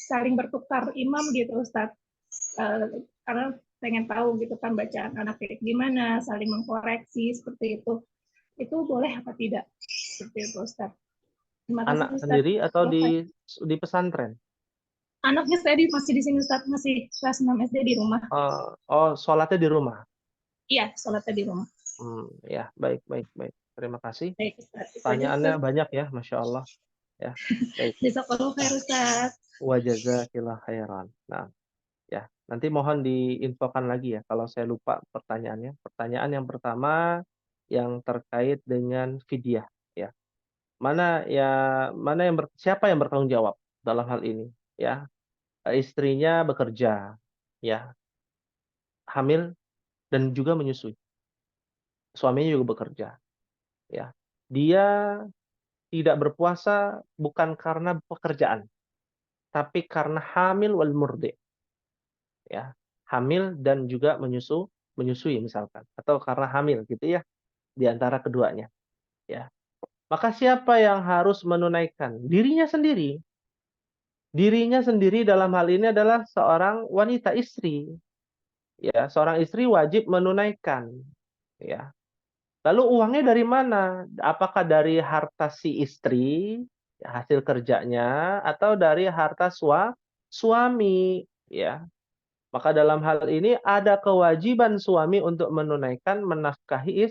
saling bertukar imam gitu, Ustaz. Karena pengen tahu gitu kan bacaan anak kayak gimana, saling mengkoreksi seperti itu. Itu boleh apa tidak? Seperti itu, Ustaz. Terima kasih, Anak Ustaz. sendiri atau di pesantren? Anaknya saya masih di sini, Ustaz, masih kelas 6 SD di rumah. Sholatnya di rumah? Iya, sholatnya di rumah. Ya, baik. Terima kasih. Baik, Ustaz. Pertanyaannya banyak ya, Masya Allah. Ya, baik. Jazakallahu khair, Ustaz. Wa jazakillah khairan. Nah, Ya, nanti mohon diinfokan lagi ya kalau saya lupa pertanyaannya. Pertanyaan yang pertama yang terkait dengan fidyah ya. Siapa yang bertanggung jawab dalam hal ini ya? Istrinya bekerja ya, hamil dan juga menyusui. Suaminya juga bekerja ya. Dia tidak berpuasa bukan karena pekerjaan, tapi karena hamil wal murdi ya. Hamil dan juga menyusui misalkan atau karena hamil gitu ya di antara keduanya ya. Maka siapa yang harus menunaikan? Dirinya sendiri. Dirinya sendiri dalam hal ini adalah seorang wanita istri. Ya, seorang istri wajib menunaikan. Ya. Lalu uangnya dari mana? Apakah dari harta si istri, ya, hasil kerjanya, atau dari harta suami? Ya. Maka dalam hal ini ada kewajiban suami untuk menunaikan menafkahi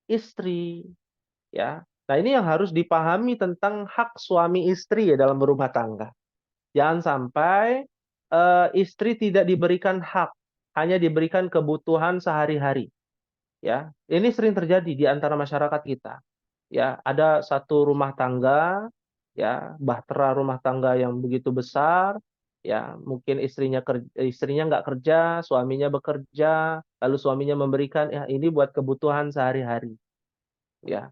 istri. Ya. Nah, ini yang harus dipahami tentang hak suami istri ya dalam berumah tangga. Jangan sampai istri tidak diberikan hak, hanya diberikan kebutuhan sehari-hari. Ya, ini sering terjadi di antara masyarakat kita. Ya, ada satu rumah tangga, ya, bahtera rumah tangga yang begitu besar, ya, mungkin istrinya nggak kerja, suaminya bekerja, lalu suaminya memberikan, ya, ini buat kebutuhan sehari-hari. Ya,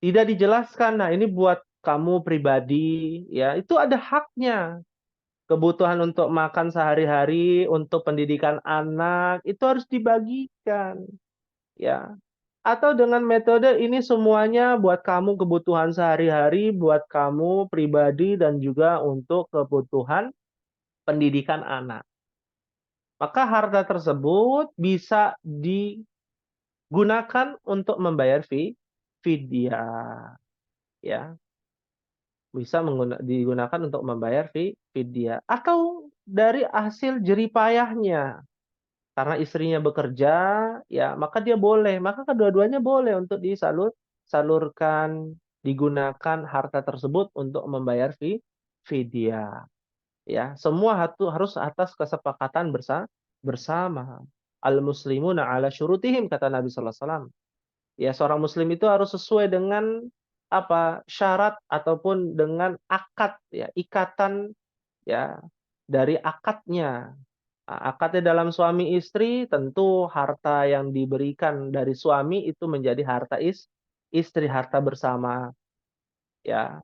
tidak dijelaskan, nah ini buat kamu pribadi, ya, itu ada haknya. Kebutuhan untuk makan sehari-hari, untuk pendidikan anak, itu harus dibagikan. Ya. Atau dengan metode ini semuanya buat kamu kebutuhan sehari-hari, buat kamu pribadi, dan juga untuk kebutuhan pendidikan anak. Maka harta tersebut bisa digunakan untuk membayar fidyah. Ya. Bisa digunakan untuk membayar fidyah. Atau dari hasil jeripayahnya. Karena istrinya bekerja, ya maka dia boleh, maka kedua-duanya boleh untuk disalurkan, digunakan harta tersebut untuk membayar fidyah. Ya, semua harus atas kesepakatan bersama. Al-muslimuna ala syurutihim kata Nabi sallallahu alaihi wasallam. Ya, seorang muslim itu harus sesuai dengan apa? Syarat ataupun dengan akad ya, ikatan ya dari akadnya. Nah, akadnya dalam suami istri, tentu harta yang diberikan dari suami itu menjadi harta istri, harta bersama. Ya,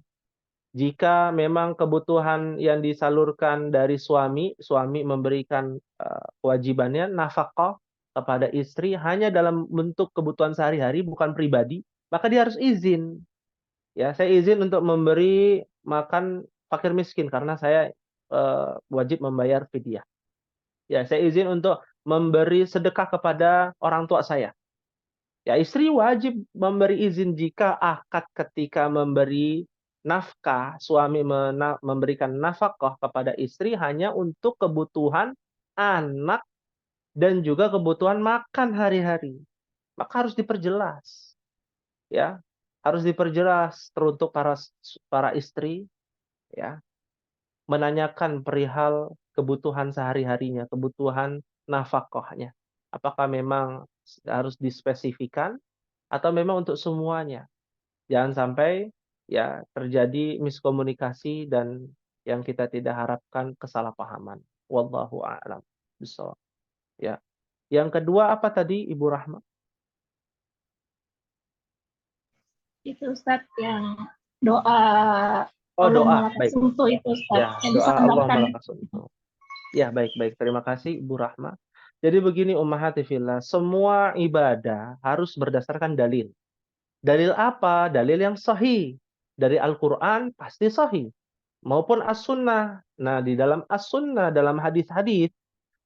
jika memang kebutuhan yang disalurkan dari suami memberikan kewajibannya nafkah kepada istri hanya dalam bentuk kebutuhan sehari-hari, bukan pribadi, maka dia harus izin. Ya, saya izin untuk memberi makan fakir miskin karena saya wajib membayar fidyah. Ya, saya izin untuk memberi sedekah kepada orang tua saya. Ya, istri wajib memberi izin jika akad ketika memberi nafkah, suami memberikan nafkah kepada istri hanya untuk kebutuhan anak dan juga kebutuhan makan hari-hari. Maka harus diperjelas. Ya, harus diperjelas teruntuk para istri ya, menanyakan perihal kebutuhan sehari-harinya, kebutuhan nafkahnya. Apakah memang harus dispesifikan atau memang untuk semuanya? Jangan sampai ya terjadi miskomunikasi dan yang kita tidak harapkan kesalahpahaman. Wallahu a'lam bishawab. Ya. Yang kedua apa tadi Ibu Rahma? Itu Ustadz yang doa Oh, Allah doa. Baik. suntuk itu Ustadz Ya, yang doa Allah disandarkan. malakasuntuh. Ya, baik-baik. Terima kasih Ibu Rahma. Jadi begini ummahati fillah, semua ibadah harus berdasarkan dalil. Dalil apa? Dalil yang sahih. Dari Al-Qur'an pasti sahih, maupun As-Sunnah. Nah, di dalam As-Sunnah, dalam hadis-hadis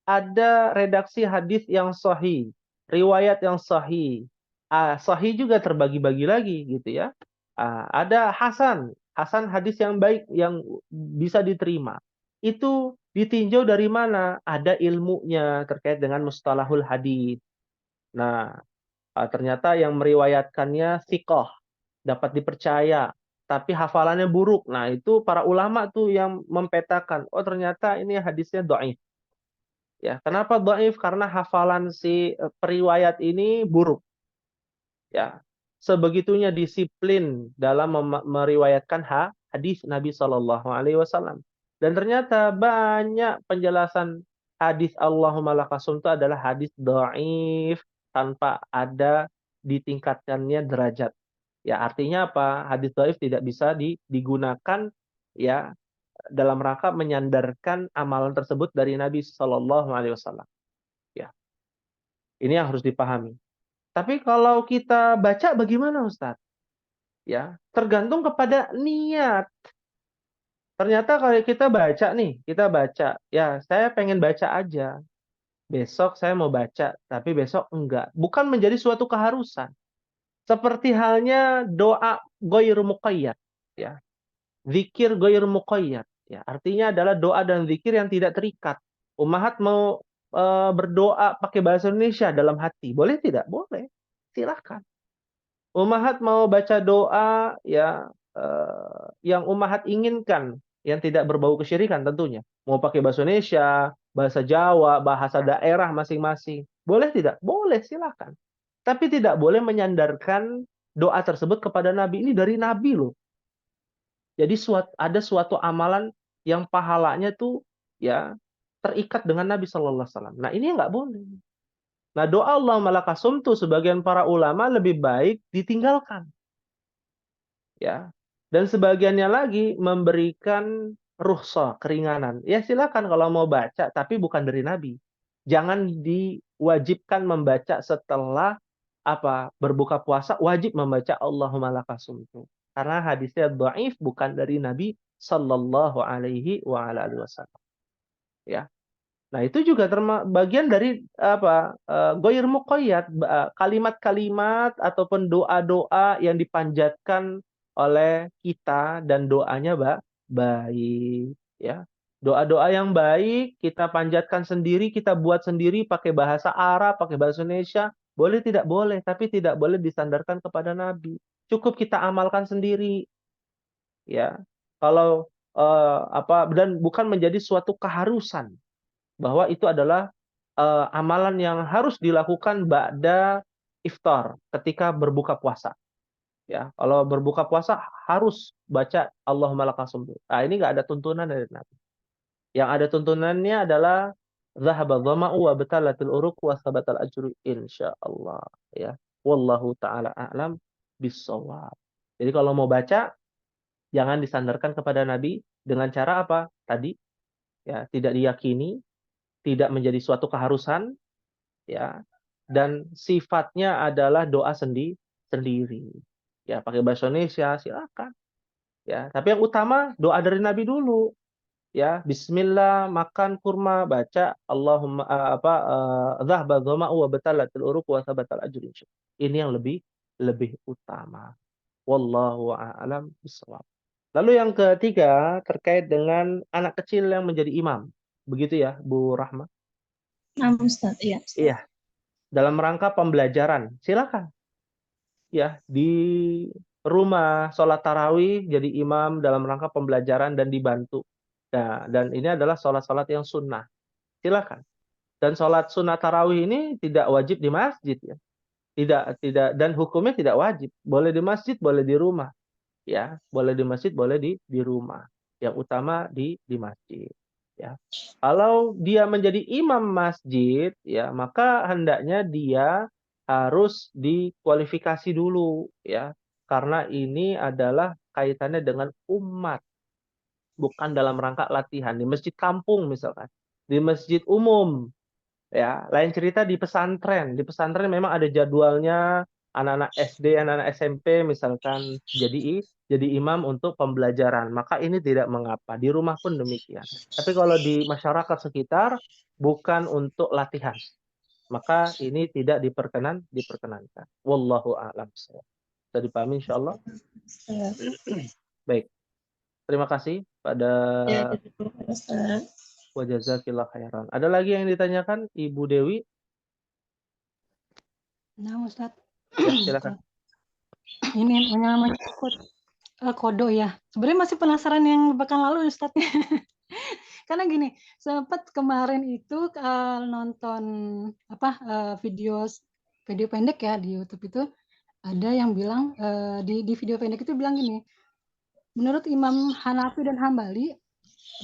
ada redaksi hadis yang sahih, riwayat yang sahih. Sahih juga terbagi-bagi lagi gitu ya. Ada hasan, hasan hadis yang baik yang bisa diterima. Itu ditinjau dari mana? Ada ilmunya terkait dengan mustalahul hadis. Nah, ternyata yang meriwayatkannya thiqah, dapat dipercaya, tapi hafalannya buruk. Nah, itu para ulama tuh yang mempetakan, oh ternyata ini hadisnya dhaif. Ya, kenapa dhaif? Karena hafalan si periwayat ini buruk. Ya, sebegitunya disiplin dalam meriwayatkan hadis Nabi Shallallahu Alaihi Wasallam. Dan ternyata banyak penjelasan hadis Allahumma lakasum itu adalah hadis dhaif tanpa ada ditingkatkannya derajat. Ya, artinya apa? Hadis dhaif tidak bisa digunakan ya dalam rangka menyandarkan amalan tersebut dari Nabi Shallallahu Alaihi Wasallam. Ya, ini yang harus dipahami. Tapi kalau kita baca bagaimana Ustadz? Ya, tergantung kepada niat. Ternyata kalau kita baca nih, kita baca, ya saya pengen baca aja. Besok saya mau baca, tapi besok enggak. Bukan menjadi suatu keharusan. Seperti halnya doa ghairu muqayyad, ya. Zikir ghairu muqayyad, ya. Artinya adalah doa dan zikir yang tidak terikat. Ummahat mau berdoa pakai bahasa Indonesia dalam hati, boleh tidak? Boleh. Silakan. Ummahat mau baca doa ya yang ummahat inginkan yang tidak berbau kesyirikan tentunya. Mau pakai bahasa Indonesia, bahasa Jawa, bahasa daerah masing-masing. Boleh tidak? Boleh, silakan. Tapi tidak boleh menyandarkan doa tersebut kepada Nabi. Ini dari Nabi loh. Jadi ada suatu amalan yang pahalanya tuh ya terikat dengan Nabi Shallallahu Alaihi Wasallam. Nah ini nggak boleh. Nah doa Allahumma lakasum tuh sebagian para ulama lebih baik ditinggalkan. Ya. Dan sebagiannya lagi memberikan rukhsah, keringanan. Ya silakan kalau mau baca, tapi bukan dari Nabi. Jangan diwajibkan membaca setelah berbuka puasa, wajib membaca Allahumma lakasumtu. Karena hadisnya dhaif, bukan dari Nabi Sallallahu Alaihi Wasallam. Ya. Nah itu juga bagian dari ghair muqayyad, kalimat-kalimat ataupun doa-doa yang dipanjatkan oleh kita dan doanya baik ya. Doa-doa yang baik kita panjatkan sendiri, kita buat sendiri pakai bahasa Arab, pakai bahasa Indonesia, boleh tidak boleh, tapi tidak boleh disandarkan kepada Nabi. Cukup kita amalkan sendiri ya. Kalau dan bukan menjadi suatu keharusan bahwa itu adalah amalan yang harus dilakukan ba'da iftar ketika berbuka puasa. Ya, kalau berbuka puasa harus baca Allahumma lakasum. Nah, ini nggak ada tuntunan dari Nabi. Yang ada tuntunannya adalah zahaba dhama'u wa batalatil uruq wa sabatal ajru insyaallah ya. Wallahu taala a'lam bissawab. Jadi kalau mau baca jangan disandarkan kepada Nabi dengan cara apa? Tadi ya, tidak diyakini, tidak menjadi suatu keharusan ya, dan sifatnya adalah doa sendiri. Ya, pakai bahasa Indonesia silakan. Ya, tapi yang utama doa dari Nabi dulu. Ya, bismillah, makan kurma, baca Allahumma dhahaba dhama'u wa batalatil uruq wa sabatal ajru. Ini yang lebih utama. Wallahu a'lam bishawab. Lalu yang ketiga terkait dengan anak kecil yang menjadi imam. Begitu ya, Bu Rahma? Nah, Ustaz, iya. Iya. Dalam rangka pembelajaran, silakan. Ya, di rumah sholat tarawih jadi imam dalam rangka pembelajaran dan dibantu. Nah, dan ini adalah sholat-sholat yang sunnah. Silakan. Dan sholat sunnah tarawih ini tidak wajib di masjid ya. Tidak dan hukumnya tidak wajib. Boleh di masjid, boleh di rumah. Ya, boleh di masjid, boleh di rumah. Yang utama di masjid. Ya. Kalau dia menjadi imam masjid, ya maka hendaknya dia harus dikualifikasi dulu, ya, karena ini adalah kaitannya dengan umat, bukan dalam rangka latihan di masjid kampung misalkan, di masjid umum, ya. Lain cerita di pesantren. Di pesantren memang ada jadwalnya, anak-anak SD, anak-anak SMP misalkan jadi imam untuk pembelajaran. Maka ini tidak mengapa. Di rumah pun demikian. Tapi kalau di masyarakat sekitar bukan untuk latihan. Maka ini tidak diperkenankan. Wallahu a'lam. Bisa dipahami insyaallah? Baik. Terima kasih pada wa jazakillah khairan. Ada lagi yang ditanyakan Ibu Dewi? Nah, Ustaz. Ya, silakan. Ini menyangkut kodo ya. Sebenarnya masih penasaran yang pekan lalu Ustaz. Karena gini, sempat kemarin itu nonton video pendek ya di YouTube itu ada yang bilang di video pendek itu bilang gini, menurut Imam Hanafi dan Hambali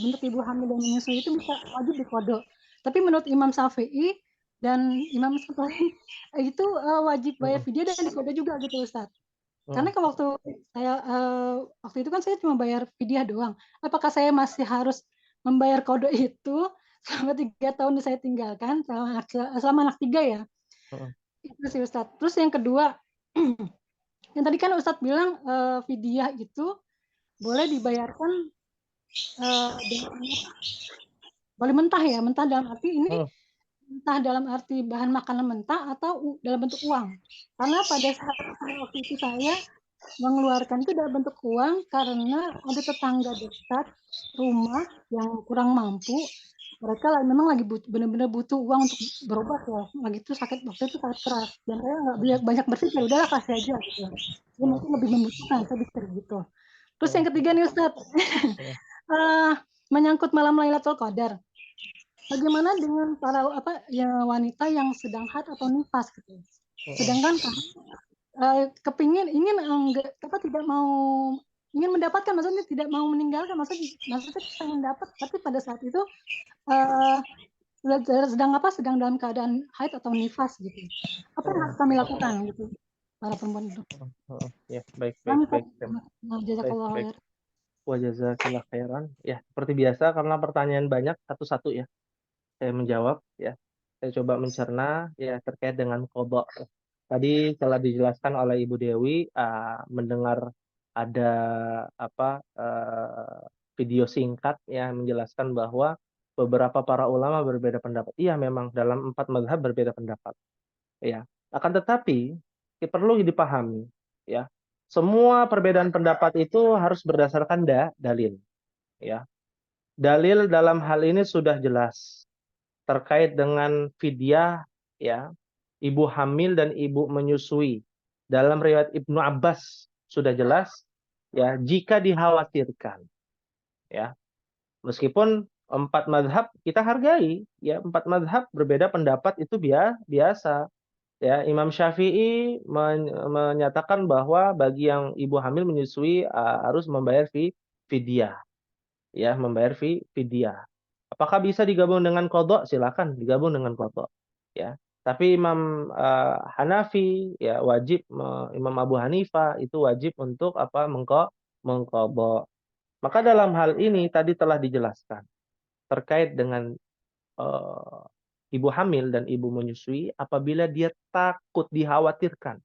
untuk ibu hamil dan menyusui itu bisa wajib dikodok. Tapi menurut Imam Syafi'i dan Imam Syafi'i itu wajib bayar fidyah dan dikodok juga gitu Ustaz. Karena kalau waktu itu kan saya cuma bayar fidyah doang. Apakah saya masih harus membayar kodok itu selama 3 tahun saya tinggalkan selama anak 3 ya? Itu sih Ustaz. Terus yang kedua, yang tadi kan Ustaz bilang fidyah itu boleh dibayarkan boleh mentah ya, mentah dalam arti ini entah dalam arti bahan makanan mentah atau dalam bentuk uang. Karena pada saat waktu itu saya mengeluarkan itu dalam bentuk uang karena ada tetangga dekat rumah yang kurang mampu. Mereka memang lagi benar-benar butuh uang untuk berobat ya. Lagi itu waktu itu sakit keras. Dan saya nggak banyak berpikir, udahlah kasih aja gitu. Dia mungkin lebih membutuhkan, saya pikir gitu. Terus yang ketiga nih Ustadz, menyangkut malam Lailatul Qadar. Bagaimana dengan para wanita yang sedang haid atau nifas gitu. Sedangkan tidak mau ingin mendapatkan, maksudnya tidak mau meninggalkan, maksudnya ingin dapat, tapi pada saat itu sedang dalam keadaan haid atau nifas gitu. Apa yang harus kami lakukan gitu para perempuan itu? Ya, baik. Jazakallah khair. Wa jazakallah khairan. Ya, seperti biasa karena pertanyaan banyak satu-satu ya. Saya menjawab ya. Saya coba mencerna ya terkait dengan qadha. Tadi telah dijelaskan oleh Ibu Dewi mendengar ada video singkat ya menjelaskan bahwa beberapa para ulama berbeda pendapat. Iya, memang dalam 4 mazhab berbeda pendapat. Ya, akan tetapi perlu dipahami ya. Semua perbedaan pendapat itu harus berdasarkan dalil ya. Dalil dalam hal ini sudah jelas terkait dengan fidyah ya, ibu hamil dan ibu menyusui. Dalam riwayat Ibnu Abbas sudah jelas ya, jika dikhawatirkan ya. Meskipun 4 mazhab kita hargai ya, 4 mazhab berbeda pendapat itu biasa. Ya, Imam Syafi'i menyatakan bahwa bagi yang ibu hamil menyusui harus membayar fidyah. Ya, membayar fidyah. Apakah bisa digabung dengan qadha? Silakan digabung dengan qadha. Ya. Tapi Imam Hanafi ya wajib, Imam Abu Hanifah itu wajib untuk mengqadha. Maka dalam hal ini tadi telah dijelaskan terkait dengan ibu hamil dan ibu menyusui apabila dia takut, dikhawatirkan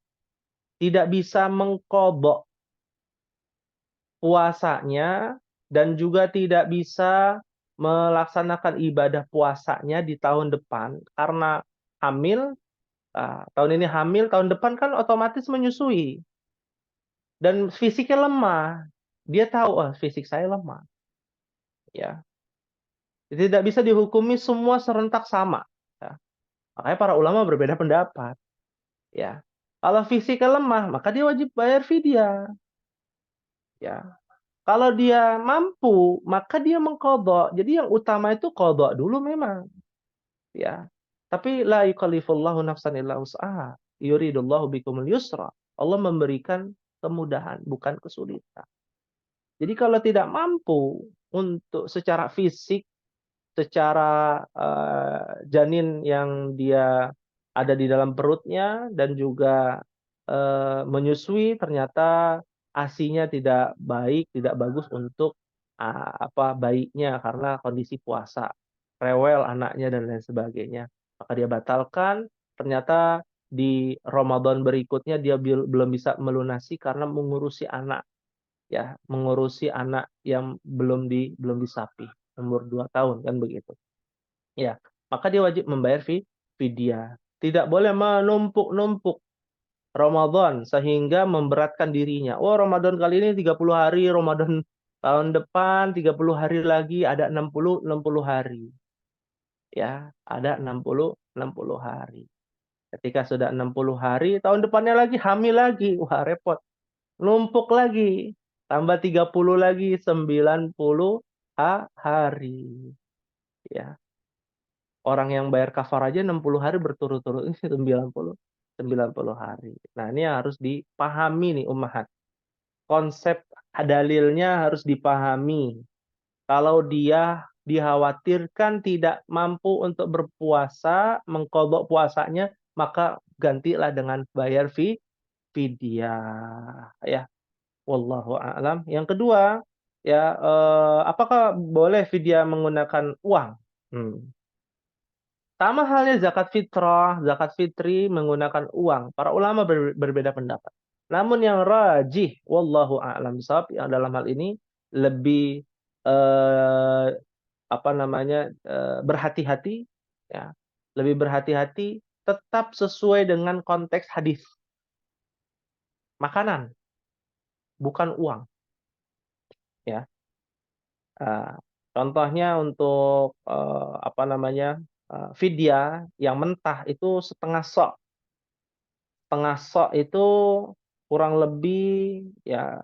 tidak bisa mengqadha puasanya dan juga tidak bisa melaksanakan ibadah puasanya di tahun depan karena hamil. Tahun ini hamil, tahun depan kan otomatis menyusui dan fisiknya lemah. Dia tahu fisik saya lemah. Ya. Tidak bisa dihukumi semua serentak sama. Ya. Makanya para ulama berbeda pendapat. Ya. Kalau fisiknya lemah, maka dia wajib bayar fidyah. Ya. Kalau dia mampu, maka dia mengqadha. Jadi yang utama itu qadha dulu memang. Ya. Tapi la yukallifullahu nafsan illa wus'aha. Yuridullahu bikumul yusra. Allah memberikan kemudahan, bukan kesulitan. Jadi kalau tidak mampu untuk secara fisik, secara janin yang dia ada di dalam perutnya dan juga menyusui, ternyata ASI-nya tidak baik, tidak bagus untuk bayinya karena kondisi puasa, rewel anaknya dan lain sebagainya. Maka dia batalkan, ternyata di Ramadan berikutnya dia belum bisa melunasi karena mengurusi anak. Ya, mengurusi anak yang belum disapi, umur 2 tahun kan begitu. Ya, maka dia wajib membayar fidyah. Tidak boleh menumpuk-numpuk Ramadan sehingga memberatkan dirinya. Oh, Ramadan kali ini 30 hari, Ramadan tahun depan 30 hari lagi, ada 60 hari. Ya, ada 60 hari. Ketika sudah 60 hari, tahun depannya lagi hamil lagi. Wah, repot. Numpuk lagi. Tambah 30 lagi, 90 hari. Ya. Orang yang bayar kafar aja 60 hari berturut-turut, ini 90 hari. Nah, ini yang harus dipahami nih ummahat. Konsep dalilnya harus dipahami. Kalau dia dikhawatirkan tidak mampu untuk berpuasa, mengqadha puasanya, maka gantilah dengan bayar fidyah. Ya, wallahu a'lam. Yang kedua, ya apakah boleh fidyah menggunakan uang? Sama halnya zakat fitrah, zakat fitri menggunakan uang. Para ulama berbeda pendapat. Namun yang rajih, wallahu a'lam bishawab, yang dalam hal ini lebih eh, berhati-hati, ya, lebih berhati-hati, tetap sesuai dengan konteks hadis. Makanan, bukan uang. Ya. Contohnya untuk fidyah yang mentah itu setengah sok. Setengah sok itu kurang lebih ya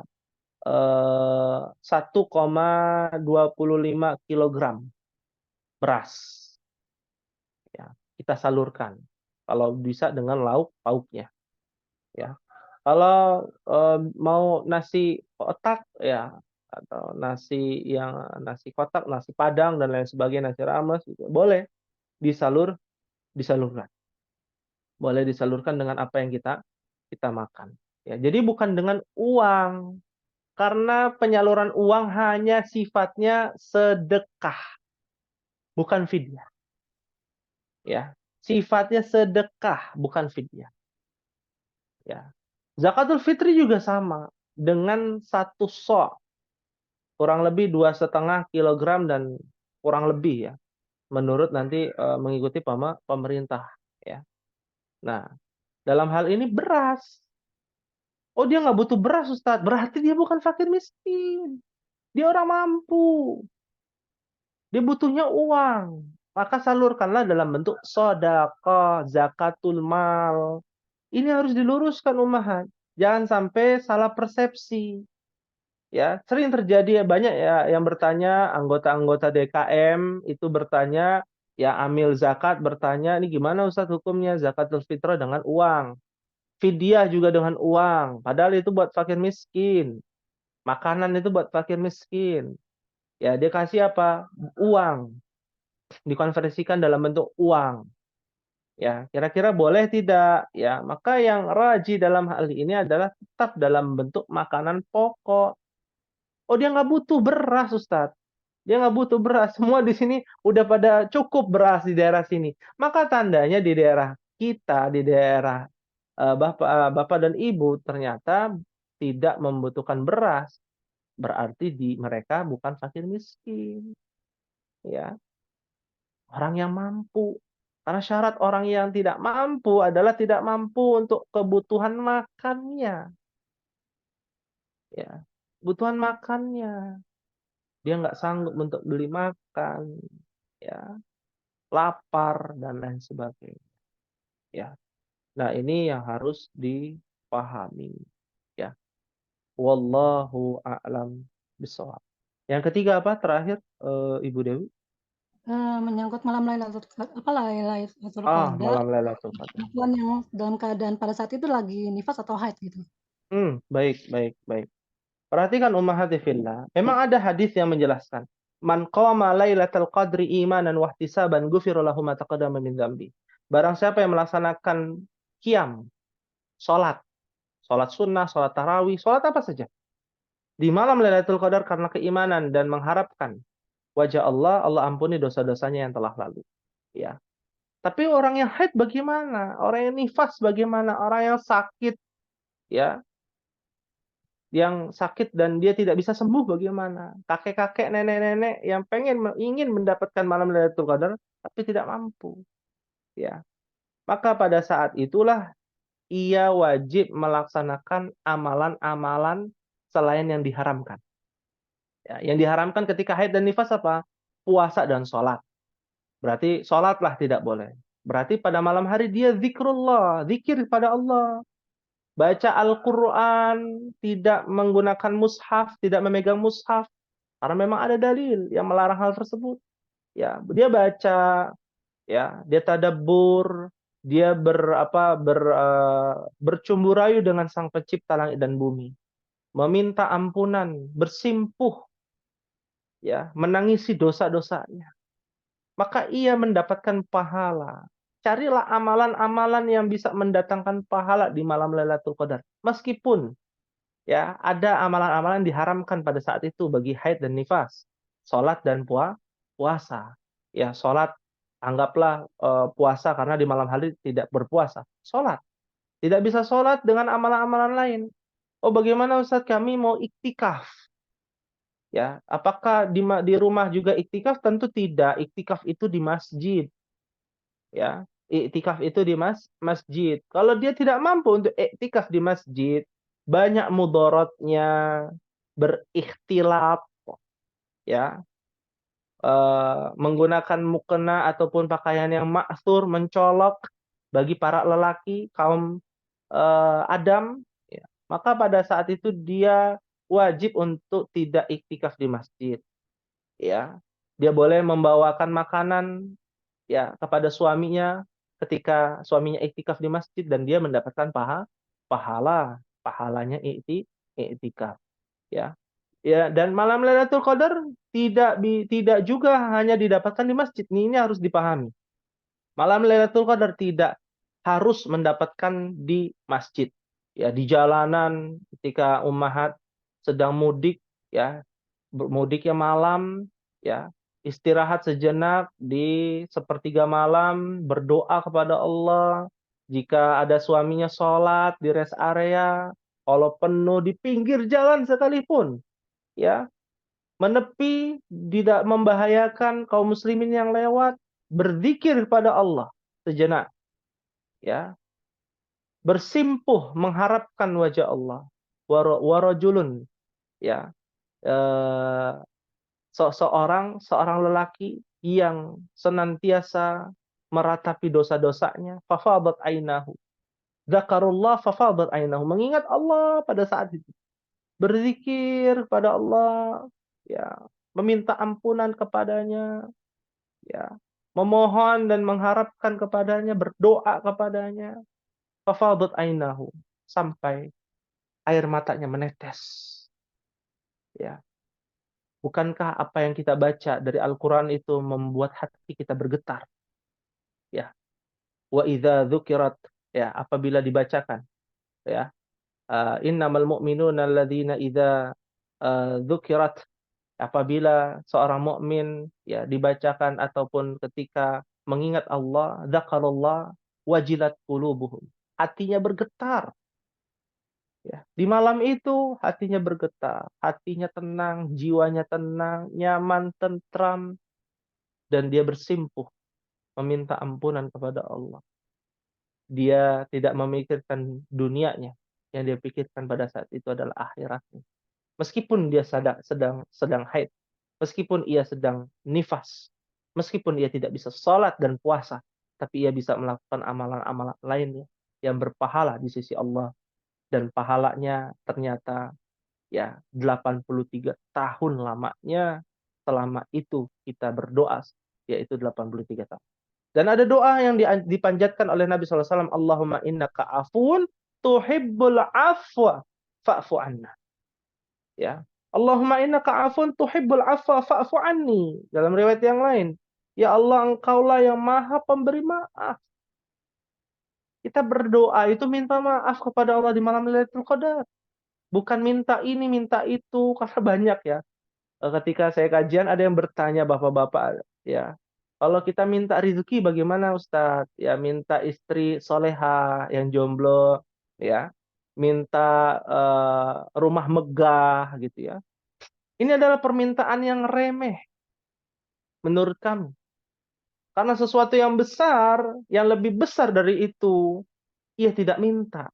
1,25 kilogram beras. Ya, kita salurkan. Kalau bisa dengan lauk pauknya. Ya. Kalau mau nasi kotak ya, atau nasi kotak, nasi padang dan lain sebagainya, nasi rames gitu, boleh disalurkan. Boleh disalurkan dengan apa yang kita makan. Ya, jadi bukan dengan uang. Karena penyaluran uang hanya sifatnya sedekah, bukan fidyah. Ya, sifatnya sedekah, bukan fidyah. Ya. Zakatul fitri juga sama, dengan 1 sok, kurang lebih 2,5 kilogram dan kurang lebih ya, menurut nanti mengikuti pemerintah. Ya. Nah, dalam hal ini beras. Oh, dia nggak butuh beras, Ustadz. Berarti dia bukan fakir miskin. Dia orang mampu. Dia butuhnya uang. Maka salurkanlah dalam bentuk sedekah, zakatul mal. Ini harus diluruskan ummahat. Jangan sampai salah persepsi. Ya, sering terjadi ya, banyak ya yang bertanya, anggota-anggota DKM itu bertanya, ya amil zakat bertanya, ini gimana Ustadz hukumnya zakatul fitrah dengan uang? Fidyah juga dengan uang. Padahal itu buat fakir miskin. Makanan itu buat fakir miskin. Ya, dia kasih apa? Uang. Dikonversikan dalam bentuk uang. Ya, kira-kira boleh tidak? Ya, maka yang rajih dalam hal ini adalah tetap dalam bentuk makanan pokok. Oh, dia nggak butuh beras, Ustadz. Dia nggak butuh beras. Semua di sini udah pada cukup beras di daerah sini. Maka tandanya di daerah kita, di daerah bapak dan ibu ternyata tidak membutuhkan beras. Berarti mereka bukan fakir miskin. Ya, orang yang mampu. Karena syarat orang yang tidak mampu adalah tidak mampu untuk kebutuhan makannya. Ya, kebutuhan makannya. Dia nggak sanggup untuk beli makan. Ya, lapar dan lain sebagainya. Ya. Nah, ini yang harus dipahami. Ya. Wallahu a'lam bishawab. Yang ketiga apa terakhir Ibu Dewi? Menyangkut malam Lailatul Qadar, Malam Lailatul Qadar. perempuan yang dalam keadaan pada saat itu lagi nifas atau haid gitu. Baik. Perhatikan ummahati fillah. Memang ada hadis yang menjelaskan, man qama lailatul qadri imanan wa ihtisaban ghufira lahu ma taqaddama min dzambi. Barang siapa yang melaksanakan qiyam, salat sunnah, salat tarawih, salat apa saja di malam Lailatul Qadar karena keimanan dan mengharapkan wajah Allah, Allah ampuni dosa-dosanya yang telah lalu. Ya. Tapi orang yang haid bagaimana? Orang yang nifas bagaimana? Orang yang sakit, ya, yang sakit dan dia tidak bisa sembuh bagaimana? Kakek-kakek, nenek-nenek yang ingin mendapatkan malam Lailatul Qadar tapi tidak mampu. Ya. Maka pada saat itulah ia wajib melaksanakan amalan-amalan selain yang diharamkan. Ya, yang diharamkan ketika haid dan nifas apa? Puasa dan sholat. Berarti sholatlah tidak boleh. Berarti pada malam hari dia zikrullah, zikir pada Allah. Baca Al-Quran, tidak menggunakan mushaf, tidak memegang mushaf. Karena memang ada dalil yang melarang hal tersebut. Ya, dia baca, ya, dia tadabbur, dia bercumbu rayu dengan Sang Pencipta langit dan bumi, meminta ampunan, bersimpuh, ya, menangisi dosa-dosanya, maka ia mendapatkan pahala. Carilah amalan-amalan yang bisa mendatangkan pahala di malam Lailatul Qadar. Meskipun, ya, ada amalan-amalan diharamkan pada saat itu bagi haid dan nifas, salat dan puasa. Ya, salat anggaplah puasa karena di malam hari tidak berpuasa. Salat. Tidak bisa salat dengan amalan-amalan lain. Oh, bagaimana Ustaz, kami mau iktikaf? Ya, apakah di rumah juga iktikaf? Tentu tidak. Iktikaf itu di masjid. Ya, iktikaf itu di masjid. Kalau dia tidak mampu untuk iktikaf di masjid, banyak mudaratnya, berikhtilaf, ya, menggunakan mukena ataupun pakaian yang ma'thur, mencolok bagi para lelaki kaum Adam, ya, maka pada saat itu dia wajib untuk tidak iktikaf di masjid. Ya, dia boleh membawakan makanan, ya, kepada suaminya ketika suaminya iktikaf di masjid dan dia mendapatkan pahalanya iktikaf, ya. Ya, dan malam Lailatul Qadar tidak juga hanya didapatkan di masjid. Ini harus dipahami. Malam Lailatul Qadar tidak harus mendapatkan di masjid. Ya, di jalanan ketika ummahat sedang mudik, ya, mudiknya malam, ya, istirahat sejenak di sepertiga malam, berdoa kepada Allah. Jika ada suaminya sholat di rest area, kalau penuh di pinggir jalan sekalipun, ya, menepi, tidak membahayakan kaum muslimin yang lewat, berzikir kepada Allah sejenak, ya, bersimpuh mengharapkan wajah Allah. Warajulun, ya, seorang lelaki yang senantiasa meratapi dosa-dosanya, fafadat ainahu, zakarullah fafadat ainahu, mengingat Allah pada saat itu, berzikir pada Allah, ya, meminta ampunan kepadanya, ya, memohon dan mengharapkan kepadanya, berdoa kepadanya, fafadat ainahu, sampai air matanya menetes. Ya, bukankah apa yang kita baca dari Al-Quran itu membuat hati kita bergetar? Ya, wa idza dzukirat, ya, apabila dibacakan, ya, innamal mu'minuna alladzina idza dzukirat, apabila seorang mukmin, ya, dibacakan ataupun ketika mengingat Allah, dzakarullah wajilat qulubuhum, hatinya bergetar. Ya, di malam itu hatinya bergetar, hatinya tenang, jiwanya tenang, nyaman, tentram, dan dia bersimpuh meminta ampunan kepada Allah. Dia tidak memikirkan dunianya, yang dia pikirkan pada saat itu adalah akhiratnya. Meskipun dia sedang haid, meskipun ia sedang nifas, meskipun ia tidak bisa sholat dan puasa, tapi ia bisa melakukan amalan-amalan lainnya yang berpahala di sisi Allah. Dan pahalanya ternyata, ya, 83 tahun lamanya selama itu kita berdoa, yaitu 83 tahun. Dan ada doa yang dipanjatkan oleh Nabi SAW, Allahumma innaka afun tuhibbul afwa fa'fu anna. Ya, Allahumma innaka afun tuhibbul afwa fa'fu anni. Dalam riwayat yang lain, ya Allah, engkaulah yang maha pemberi maaf. Kita berdoa itu minta maaf kepada Allah di malam Lailatul Qadar. Bukan minta ini, minta itu, karena banyak, ya. Ketika saya kajian ada yang bertanya, bapak-bapak, ya, kalau kita minta rezeki bagaimana Ustadz? Ya, minta istri soleha yang jomblo, ya, minta rumah megah gitu, ya. Ini adalah permintaan yang remeh menurut kami. Karena sesuatu yang besar, yang lebih besar dari itu, ia tidak minta.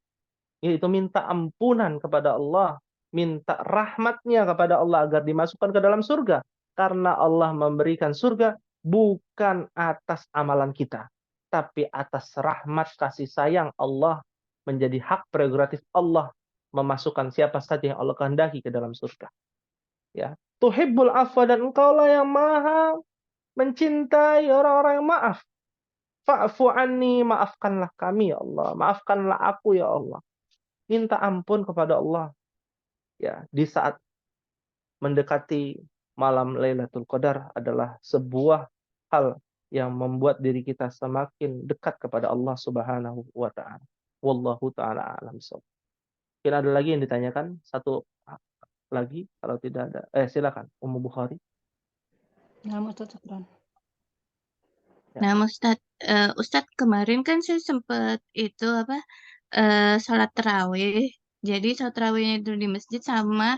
Yaitu minta ampunan kepada Allah, minta rahmatnya kepada Allah agar dimasukkan ke dalam surga. Karena Allah memberikan surga bukan atas amalan kita, tapi atas rahmat kasih sayang Allah, menjadi hak prerogatif Allah memasukkan siapa saja yang Allah kehendaki ke dalam surga. Ya, tuhibbul afwa, dan engkaulah yang maha mencintai orang-orang yang maaf. Fa'fu anni, maafkanlah kami ya Allah, maafkanlah aku ya Allah. Minta ampun kepada Allah ya di saat mendekati malam Lailatul Qadar adalah sebuah hal yang membuat diri kita semakin dekat kepada Allah Subhanahu wa taala. Wallahu taala alam shawab. Mungkin ada lagi yang ditanyakan? Satu lagi kalau tidak ada. Silakan Ummu Bukhari. Nah, Ustaz Syukran. Ya. Nah, Ustadz kemarin kan saya sempat itu sholat tarawih. Jadi sholat tarawihnya itu di masjid sama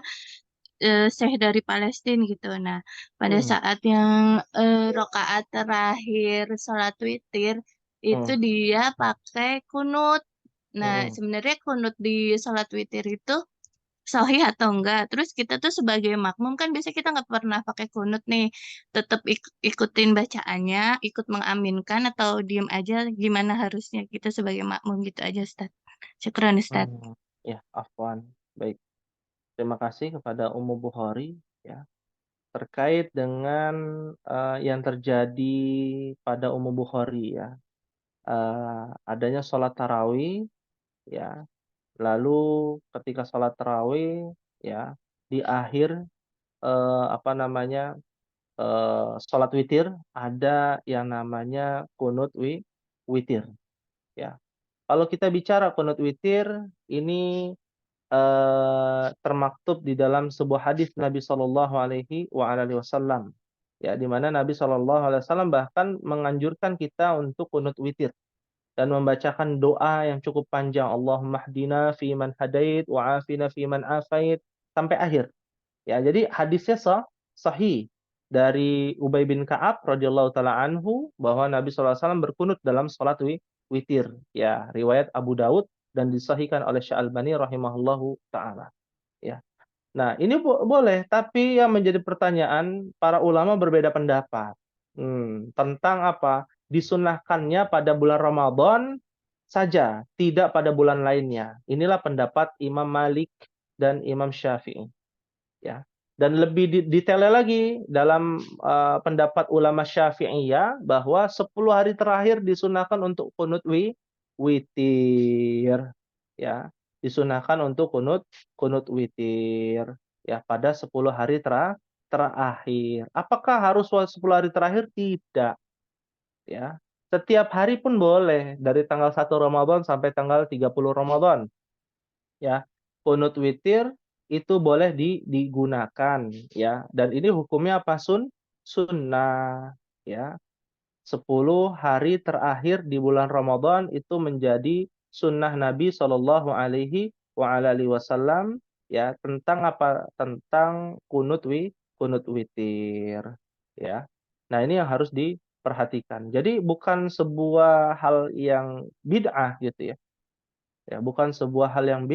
Syekh dari Palestina gitu. Nah, pada saat yang rokaat terakhir sholat witir itu dia pakai kunut. Nah, sebenarnya kunut di sholat witir itu sahih atau enggak? Terus kita tuh sebagai makmum kan biasa kita nggak pernah pakai kunut nih, tetap ikutin bacaannya, ikut mengaminkan atau diem aja? Gimana harusnya kita sebagai makmum gitu aja, Ustaz? Syukran, Ustaz. Ya, afwan. Baik. Terima kasih kepada Ummu Bukhari ya terkait dengan yang terjadi pada Ummu Bukhari ya. Adanya sholat tarawih ya. Lalu ketika sholat tarawih ya di akhir sholat witir ada yang namanya kunut witir ya. Kalau kita bicara kunut witir ini termaktub di dalam sebuah hadis Nabi Shallallahu Alaihi Wasallam ya, di mana Nabi Shallallahu Alaihi Wasallam bahkan menganjurkan kita untuk kunut witir dan membacakan doa yang cukup panjang, Allahumma hdina fi man hadait wa afina fi man afait sampai akhir. Ya, jadi hadisnya sahih dari Ubay bin Ka'ab radhiyallahu taala anhu bahwa Nabi sallallahu alaihi wasallam berkunut dalam salat witir. Ya, riwayat Abu Daud dan disahihkan oleh Syalbani rahimahullahu taala. Ya. Nah, ini boleh, tapi yang menjadi pertanyaan para ulama berbeda pendapat. Tentang apa? Disunahkannya pada bulan Ramadan saja, tidak pada bulan lainnya. Inilah pendapat Imam Malik dan Imam Syafi'i. Ya. Dan lebih detailnya lagi dalam pendapat ulama Syafi'iyah bahwa 10 hari terakhir disunahkan untuk kunut witir. Ya, disunahkan untuk kunut witir ya pada 10 hari terakhir. Apakah harus 10 hari terakhir? Tidak. Ya. Setiap hari pun boleh dari tanggal 1 Ramadan sampai tanggal 30 Ramadan. Ya. Kunut witir itu boleh digunakan ya. Dan ini hukumnya apa? Sunnah ya. 10 hari terakhir di bulan Ramadan itu menjadi sunnah Nabi Shallallahu Alaihi Wasallam ya, tentang apa? Tentang kunut witir ya. Nah, ini yang harus diperhatikan. Jadi bukan sebuah hal yang bid'ah gitu ya. Ya, bukan sebuah hal yang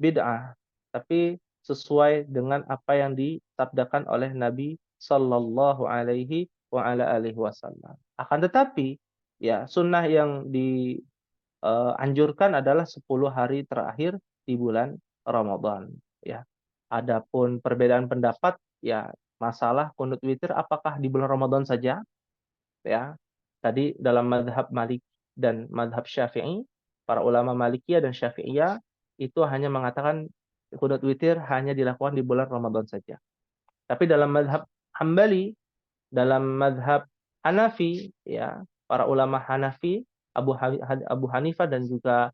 bid'ah, tapi sesuai dengan apa yang disabdakan oleh Nabi Sallallahu Alaihi Wasallam. Akan tetapi, ya sunnah yang dianjurkan adalah 10 hari terakhir di bulan Ramadan. Ya, adapun perbedaan pendapat, ya masalah kunut witir apakah di bulan Ramadan saja? Ya, tadi dalam madhab Malik dan madhab Syafi'i, para ulama Malikiyah dan Syafi'iyah itu hanya mengatakan kunut witir hanya dilakukan di bulan Ramadan saja. Tapi dalam madhab Hambali, dalam madhab Hanafi, ya para ulama Hanafi, Abu Hanifah dan juga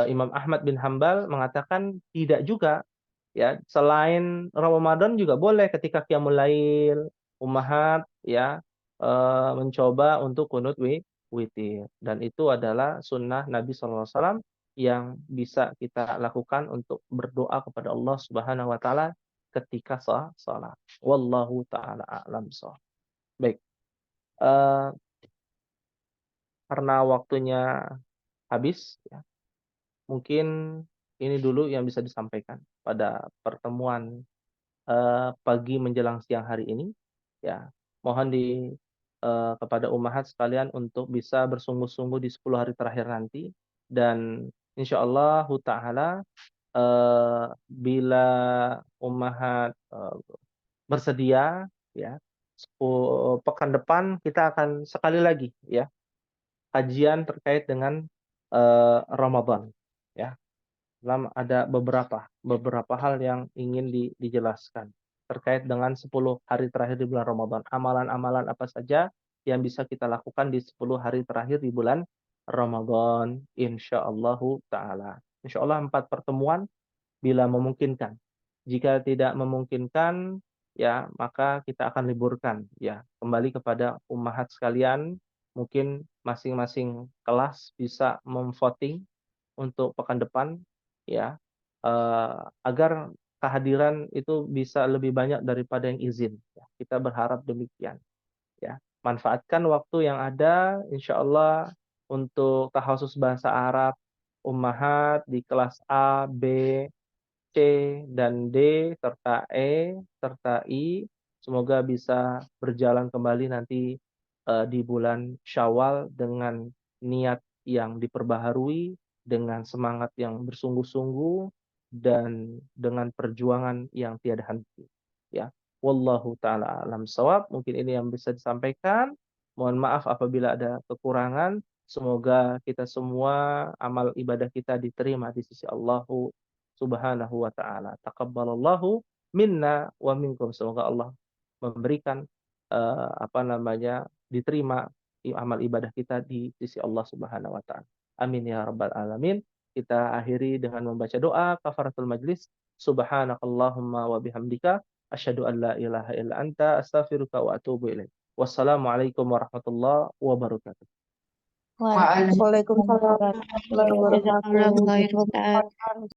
Imam Ahmad bin Hambal mengatakan tidak juga. Ya, selain Ramadan juga boleh ketika qiyamul lail, ummahat ya mencoba untuk kunut witir, dan itu adalah sunnah Nabi SAW yang bisa kita lakukan untuk berdoa kepada Allah Subhanahu Wa Taala ketika sholat. Wallahu taala a'lam shawab. Baik, karena waktunya habis, ya, mungkin ini dulu yang bisa disampaikan pada pertemuan pagi menjelang siang hari ini. Ya, mohon kepada ummahat sekalian untuk bisa bersungguh-sungguh di 10 hari terakhir nanti, dan insyaallah taala bila ummahat bersedia ya pekan depan kita akan sekali lagi ya kajian terkait dengan Ramadan ya. Ada beberapa hal yang ingin dijelaskan terkait dengan 10 hari terakhir di bulan Ramadan. Amalan-amalan apa saja yang bisa kita lakukan di 10 hari terakhir di bulan Ramadan insyaallahu taala. Insyaallah 4 pertemuan bila memungkinkan. Jika tidak memungkinkan ya maka kita akan liburkan ya. Kembali kepada ummahat sekalian, mungkin masing-masing kelas bisa memvoting untuk pekan depan ya, agar kehadiran itu bisa lebih banyak daripada yang izin ya. Kita berharap demikian ya. Manfaatkan waktu yang ada insyaallah untuk tahasus bahasa Arab ummahat di kelas A, B, C, dan D, serta E, serta I. Semoga bisa berjalan kembali nanti di bulan Syawal dengan niat yang diperbaharui, dengan semangat yang bersungguh-sungguh, dan dengan perjuangan yang tiada henti. Ya, wallahu taala alam shawab. Mungkin ini yang bisa disampaikan. Mohon maaf apabila ada kekurangan. Semoga kita semua amal ibadah kita diterima di sisi Allah Subhanahu wa taala. Taqabbalallahu minna wa minkum. Semoga Allah memberikan diterima amal ibadah kita di sisi Allah Subhanahu wa taala. Amin ya rabbal alamin. Kita akhiri dengan membaca doa kafaratul majlis. Subhanakallahumma wa bihamdika asyhadu an la ilaha illa anta astaghfiruka wa atubu ilaik. Wassalamualaikum warahmatullahi wabarakatuh. Waalaikumsalam warahmatullahi wabarakatuh. Jazakallahu khairan.